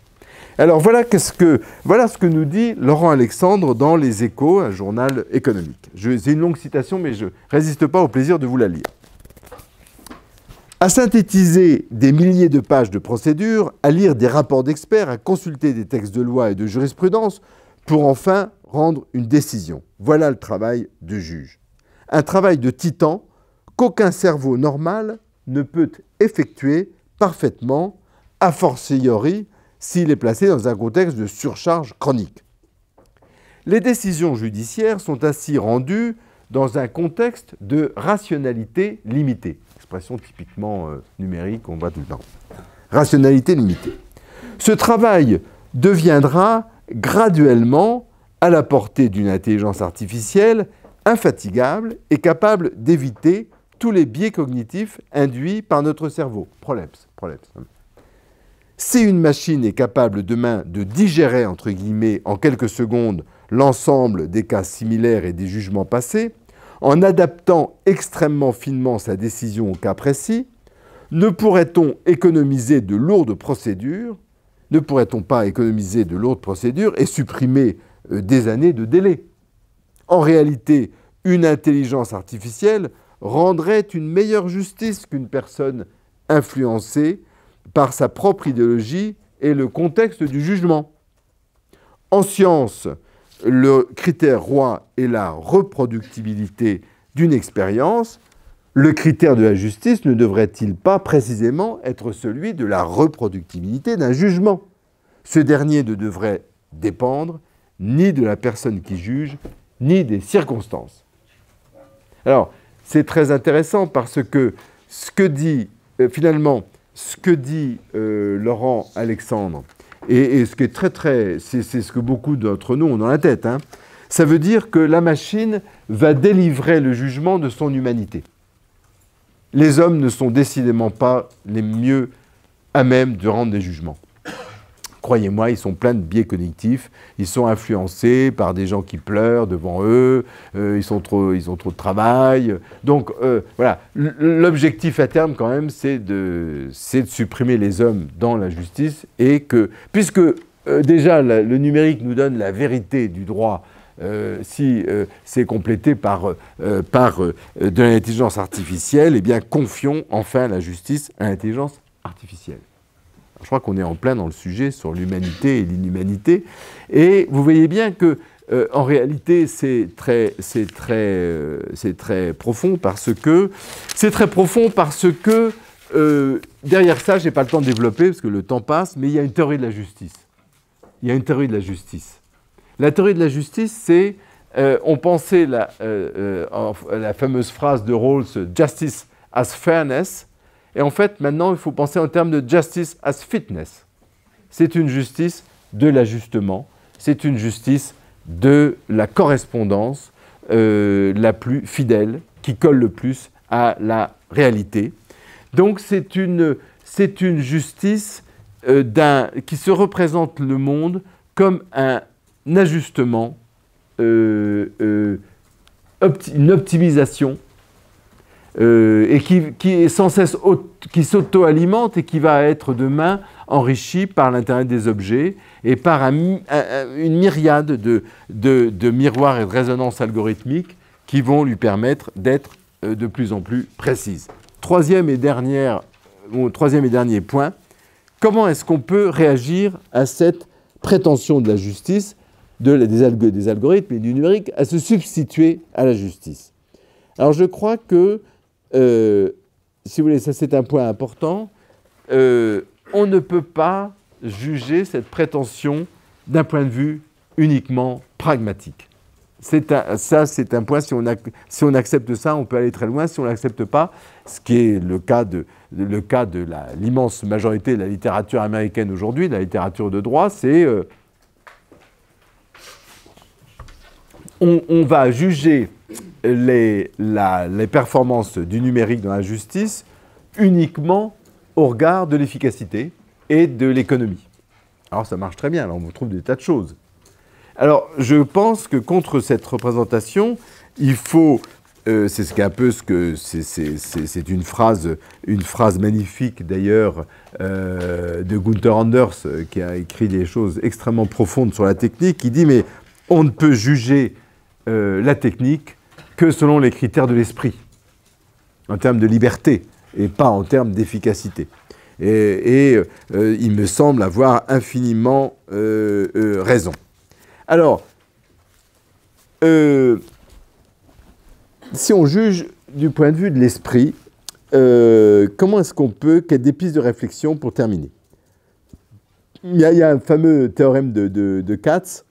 Alors voilà ce que nous dit Laurent Alexandre dans Les Échos, un journal économique. C'est une longue citation, mais je ne résiste pas au plaisir de vous la lire. À synthétiser des milliers de pages de procédures, à lire des rapports d'experts, à consulter des textes de loi et de jurisprudence, pour enfin rendre une décision. Voilà le travail du juge. un travail de titan qu'aucun cerveau normal ne peut effectuer parfaitement, a fortiori s'il est placé dans un contexte de surcharge chronique. Les décisions judiciaires sont ainsi rendues dans un contexte de rationalité limitée. Expression typiquement numérique qu'on voit tout le temps. Rationalité limitée. Ce travail deviendra graduellement à la portée d'une intelligence artificielle infatigable et capable d'éviter tous les biais cognitifs induits par notre cerveau. Proleps. Si une machine est capable demain de digérer, entre guillemets, en quelques secondes, l'ensemble des cas similaires et des jugements passés, en adaptant extrêmement finement sa décision au cas précis, ne pourrait-on économiser de lourdes procédures, ne pourrait-on pas économiser de lourdes procédures et supprimer des années de délai? En réalité, une intelligence artificielle rendrait une meilleure justice qu'une personne influencée par sa propre idéologie et le contexte du jugement. En science, le critère roi est la reproductibilité d'une expérience. Le critère de la justice ne devrait-il pas précisément être celui de la reproductibilité d'un jugement? Ce dernier ne devrait dépendre ni de la personne qui juge, ni des circonstances. Alors, c'est très intéressant parce que ce que dit, finalement, ce que dit Laurent Alexandre, et ce qui est c'est ce que beaucoup d'entre nous ont dans la tête, hein, ça veut dire que la machine va délivrer le jugement de son humanité. Les hommes ne sont décidément pas les mieux à même de rendre des jugements. Croyez-moi, ils sont pleins de biais cognitifs, ils sont influencés par des gens qui pleurent devant eux, ils ont trop de travail. Donc voilà, l'objectif à terme quand même, c'est de supprimer les hommes dans la justice et que, puisque déjà le numérique nous donne la vérité du droit, si c'est complété par de l'intelligence artificielle, eh bien confions enfin la justice à l'intelligence artificielle. Je crois qu'on est en plein dans le sujet sur l'humanité et l'inhumanité. Et vous voyez bien que, en réalité, c'est très profond parce que derrière ça, je n'ai pas le temps de développer parce que le temps passe, mais il y a une théorie de la justice. La théorie de la justice, c'est, on pensait la fameuse phrase de Rawls, « Justice as fairness », et en fait, maintenant, il faut penser en termes de « justice as fitness ». C'est une justice de l'ajustement, c'est une justice de la correspondance la plus fidèle, qui colle le plus à la réalité. Donc c'est une justice qui se représente le monde comme un ajustement, une optimisation, et qui est sans cesse, qui s'auto-alimente et qui va être demain enrichi par l'Internet des objets et par une myriade de miroirs et de résonances algorithmiques qui vont lui permettre d'être de plus en plus précise. Troisième et dernier point, comment est-ce qu'on peut réagir à cette prétention de la justice, des algorithmes et du numérique, à se substituer à la justice? Alors je crois que, si vous voulez, ça c'est un point important, on ne peut pas juger cette prétention d'un point de vue uniquement pragmatique. Ça c'est un point, si on accepte ça, on peut aller très loin. Si on ne l'accepte pas, ce qui est le cas de l'immense majorité de la littérature américaine aujourd'hui, de la littérature de droit, c'est on va juger les performances du numérique dans la justice uniquement au regard de l'efficacité et de l'économie. Alors ça marche très bien, là on vous trouve des tas de choses. Alors je pense que contre cette représentation, il faut, c'est une phrase magnifique d'ailleurs de Gunther Anders qui a écrit des choses extrêmement profondes sur la technique, qui dit mais on ne peut juger la technique que selon les critères de l'esprit, en termes de liberté, et pas en termes d'efficacité. Et il me semble avoir infiniment raison. Alors, si on juge du point de vue de l'esprit, comment est-ce qu'on peut, quelles des pistes de réflexion pour terminer? Il y a un fameux théorème de Katz,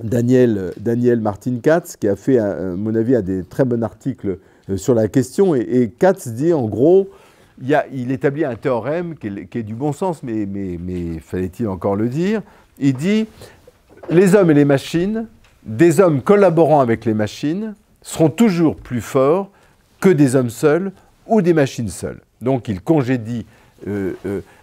Daniel Martin Katz, qui a fait, à mon avis, des très bons articles sur la question. Et Katz dit, en gros, il établit un théorème qui est du bon sens, mais fallait-il encore le dire? Il dit, les hommes et les machines, des hommes collaborant avec les machines, seront toujours plus forts que des hommes seuls ou des machines seules. Donc il congédie et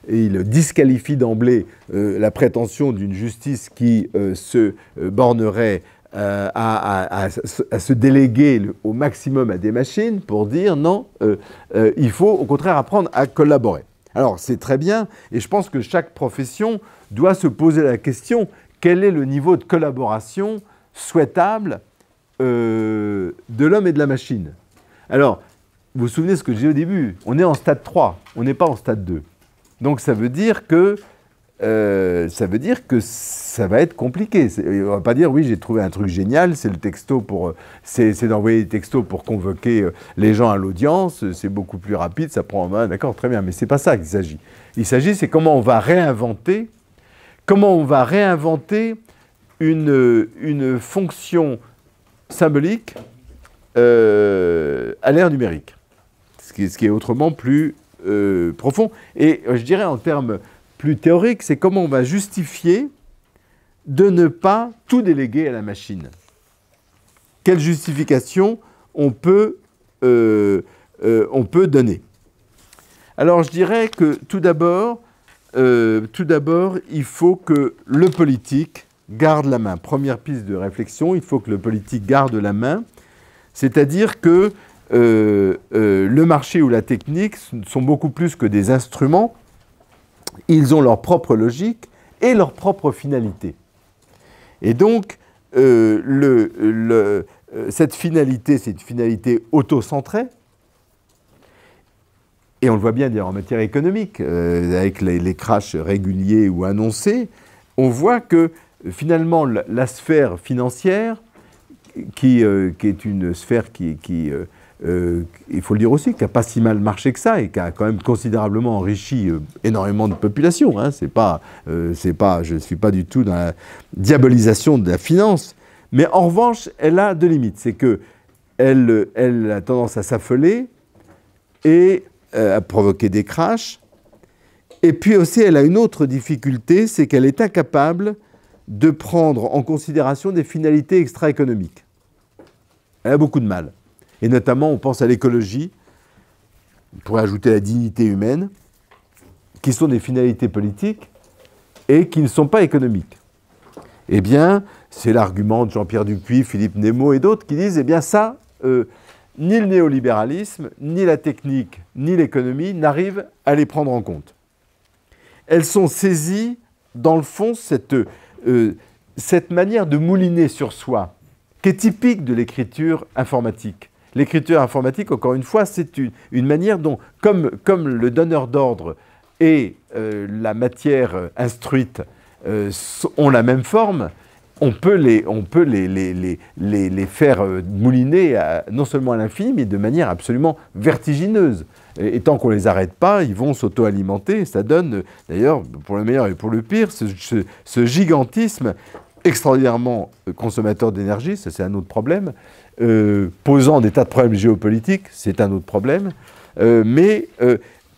il disqualifie d'emblée la prétention d'une justice qui se bornerait à se déléguer au maximum à des machines pour dire non, il faut au contraire apprendre à collaborer. Alors c'est très bien, et je pense que chaque profession doit se poser la question, quel est le niveau de collaboration souhaitable de l'homme et de la machine? Alors, vous vous souvenez de ce que j'ai dit au début, on est en stade 3, on n'est pas en stade 2. Donc ça veut dire que ça va être compliqué. On ne va pas dire, oui, j'ai trouvé un truc génial, c'est le texto pour, c'est d'envoyer des textos pour convoquer les gens à l'audience, c'est beaucoup plus rapide, ça prend en main, d'accord, très bien, mais ce n'est pas ça qu'il s'agit. Il s'agit, c'est comment on va réinventer une fonction symbolique à l'ère numérique, ce qui est autrement plus profond. Et je dirais en termes plus théoriques, c'est comment on va justifier de ne pas tout déléguer à la machine. Quelle justification on peut donner? Alors je dirais que tout d'abord, il faut que le politique garde la main. Première piste de réflexion, il faut que le politique garde la main, c'est-à-dire que le marché ou la technique sont beaucoup plus que des instruments, ils ont leur propre logique et leur propre finalité. Et donc, cette finalité, c'est une finalité auto-centrée, et on le voit bien d'ailleurs en matière économique, avec les crashs réguliers ou annoncés, on voit que finalement la sphère financière, qui est une sphère il faut le dire aussi, qui n'a pas si mal marché que ça et qui a quand même considérablement enrichi énormément de populations. Hein. Je ne suis pas du tout dans la diabolisation de la finance, mais en revanche, elle a deux limites. C'est qu'elle a tendance à s'affoler et à provoquer des crashs. Et puis aussi, elle a une autre difficulté, c'est qu'elle est incapable de prendre en considération des finalités extra-économiques. Elle a beaucoup de mal. Et notamment, on pense à l'écologie, on pourrait ajouter la dignité humaine, qui sont des finalités politiques et qui ne sont pas économiques. Eh bien, c'est l'argument de Jean-Pierre Dupuy, Philippe Nemo et d'autres qui disent, eh bien ça, ni le néolibéralisme, ni la technique, ni l'économie n'arrivent à les prendre en compte. Elles sont saisies, dans le fond, cette manière de mouliner sur soi, qui est typique de l'écriture informatique. L'écriture informatique, encore une fois, c'est une manière dont, comme le donneur d'ordre et la matière instruite ont la même forme, on peut les faire mouliner non seulement à l'infini, mais de manière absolument vertigineuse. Et tant qu'on ne les arrête pas, ils vont s'auto-alimenter. Ça donne, d'ailleurs, pour le meilleur et pour le pire, ce gigantisme extraordinairement consommateur d'énergie, ça c'est un autre problème, posant des tas de problèmes géopolitiques, c'est un autre problème, mais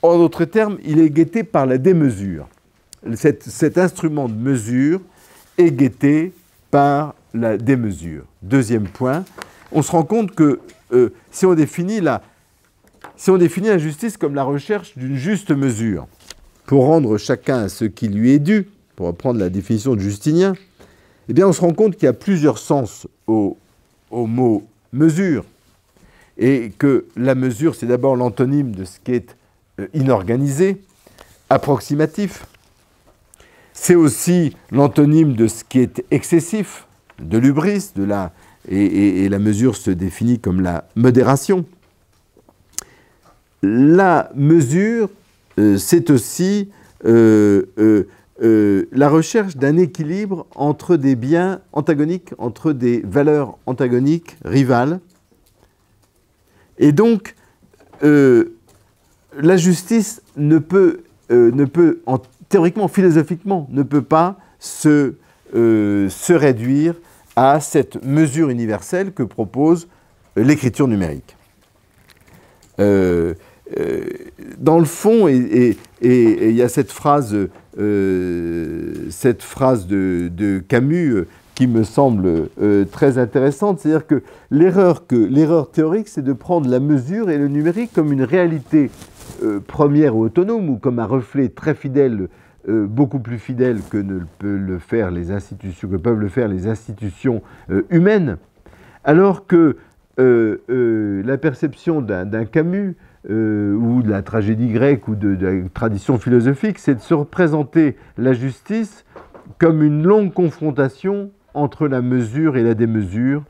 en d'autres termes, il est guetté par la démesure. Cet instrument de mesure est guetté par la démesure. Deuxième point, on se rend compte que si on définit la justice comme la recherche d'une juste mesure, pour rendre chacun ce qui lui est dû, pour reprendre la définition de Justinien, eh bien on se rend compte qu'il y a plusieurs sens au mot « mesure », et que la mesure, c'est d'abord l'antonyme de ce qui est inorganisé, approximatif. C'est aussi l'antonyme de ce qui est excessif, de l'hubris, et la mesure se définit comme la modération. La mesure, c'est aussi la recherche d'un équilibre entre des biens antagoniques, entre des valeurs antagoniques, rivales, Et donc, la justice théoriquement, philosophiquement, ne peut pas se réduire à cette mesure universelle que propose l'écriture numérique. Dans le fond, et il y a cette phrase de Camus qui me semble très intéressante, c'est-à-dire que l'erreur théorique, c'est de prendre la mesure et le numérique comme une réalité première ou autonome, ou comme un reflet très fidèle, beaucoup plus fidèle que peuvent le faire les institutions humaines, alors que la perception d'un Camus ou de la tragédie grecque ou de la tradition philosophique, c'est de se représenter la justice comme une longue confrontation entre la mesure et la démesure.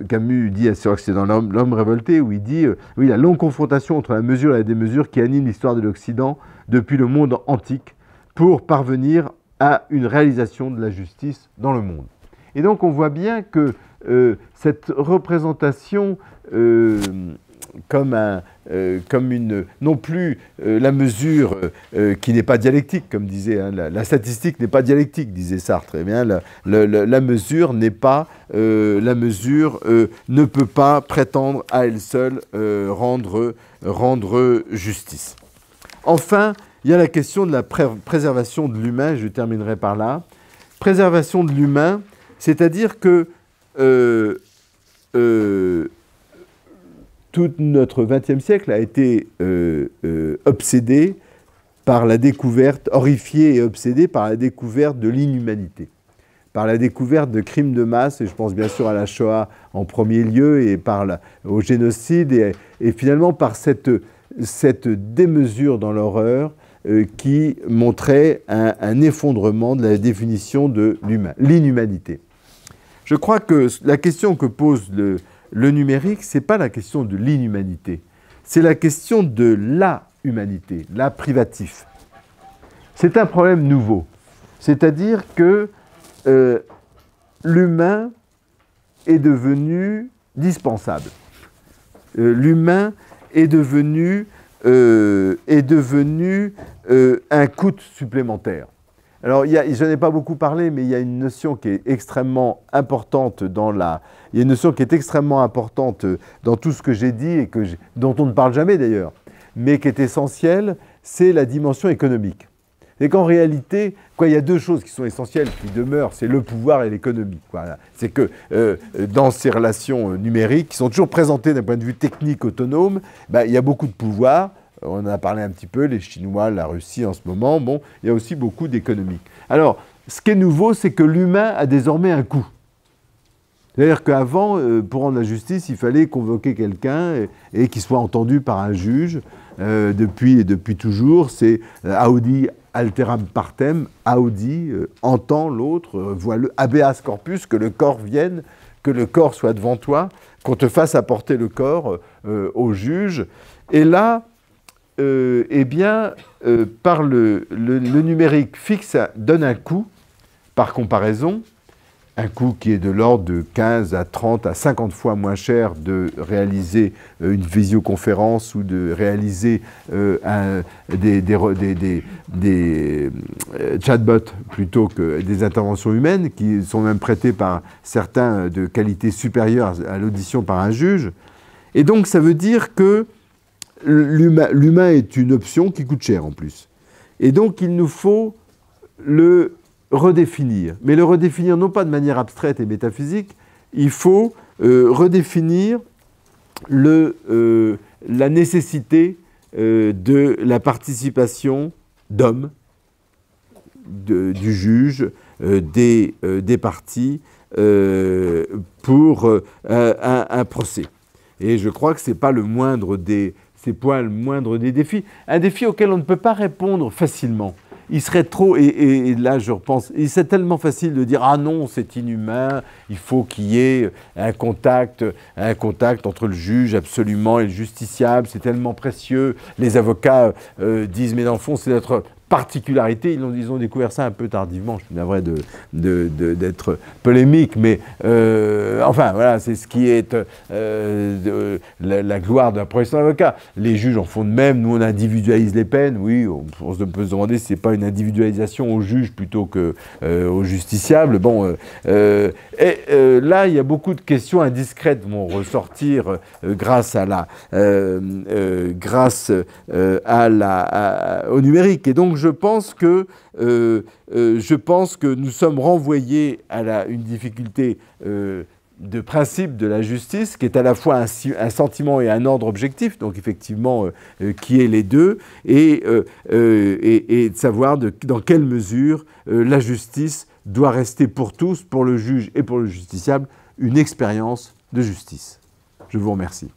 Camus dit, c'est dans L'Homme révolté, où il dit oui, la longue confrontation entre la mesure et la démesure qui anime l'histoire de l'Occident depuis le monde antique pour parvenir à une réalisation de la justice dans le monde. Et donc on voit bien que cette représentation comme une, non plus la mesure qui n'est pas dialectique, comme disait, hein, la statistique n'est pas dialectique, disait Sartre. Eh bien, la mesure n'est pas, la mesure ne peut pas prétendre à elle seule rendre justice. Enfin, il y a la question de la préservation de l'humain, je terminerai par là. Préservation de l'humain, c'est-à-dire que tout notre XXe siècle a été obsédé par la découverte, horrifié et obsédé par la découverte de l'inhumanité, par la découverte de crimes de masse, et je pense bien sûr à la Shoah en premier lieu, et au génocide, et finalement par cette démesure dans l'horreur qui montrait un effondrement de la définition de l'inhumanité. Je crois que la question que pose le numérique, ce n'est pas la question de l'inhumanité, c'est la question de la humanité, la privatif. C'est un problème nouveau, c'est-à-dire que l'humain est devenu dispensable. L'humain est devenu un coût supplémentaire. Alors, je n'en ai pas beaucoup parlé, mais il y a une notion qui est extrêmement importante dans tout ce que j'ai dit et dont on ne parle jamais d'ailleurs, mais qui est essentielle, c'est la dimension économique. C'est qu'en réalité, il y a deux choses qui sont essentielles, qui demeurent, c'est le pouvoir et l'économie. Voilà. C'est que dans ces relations numériques, qui sont toujours présentées d'un point de vue technique autonome, il y a beaucoup de pouvoir. On en a parlé un petit peu, les Chinois, la Russie en ce moment. Bon, il y a aussi beaucoup d'économie. Alors, ce qui est nouveau, c'est que l'humain a désormais un coût. C'est-à-dire qu'avant, pour rendre la justice, il fallait convoquer quelqu'un et qu'il soit entendu par un juge. Depuis toujours, c'est Audi alteram partem, Audi entend l'autre, voit le habeas corpus, que le corps vienne, que le corps soit devant toi, qu'on te fasse apporter le corps au juge. Et là, par le numérique fixe, donne un coût, par comparaison, un coût qui est de l'ordre de 15 à 30 à 50 fois moins cher de réaliser une visioconférence ou de réaliser des chatbots plutôt que des interventions humaines, qui sont même prêtées par certains de qualité supérieure à l'audition par un juge. Et donc ça veut dire que l'humain est une option qui coûte cher en plus. Et donc il nous faut le redéfinir. Mais le redéfinir non pas de manière abstraite et métaphysique, il faut redéfinir la nécessité de la participation d'hommes, du juge, des parties pour un procès. Et je crois que ce n'est pas le moindre des défis. Un défi auquel on ne peut pas répondre facilement. Il serait trop, et là je repense, il serait tellement facile de dire « Ah non, c'est inhumain, il faut qu'il y ait un contact entre le juge absolument et le justiciable, c'est tellement précieux. » Les avocats disent « Mais dans le fond, c'est d'être particularité, ils ont découvert ça un peu tardivement, je suis navré d'être polémique, mais enfin voilà, c'est ce qui est la gloire d'un professeur d'avocat. Les juges en font de même, nous on individualise les peines, oui, on peut se demander si c'est pas une individualisation aux juges plutôt qu'aux justiciables. Bon, là il y a beaucoup de questions indiscrètes vont ressortir grâce au numérique. Et donc je pense que nous sommes renvoyés à une difficulté de principe de la justice, qui est à la fois un sentiment et un ordre objectif, donc effectivement qui est les deux, et de savoir dans quelle mesure la justice doit rester pour tous, pour le juge et pour le justiciable, une expérience de justice. Je vous remercie.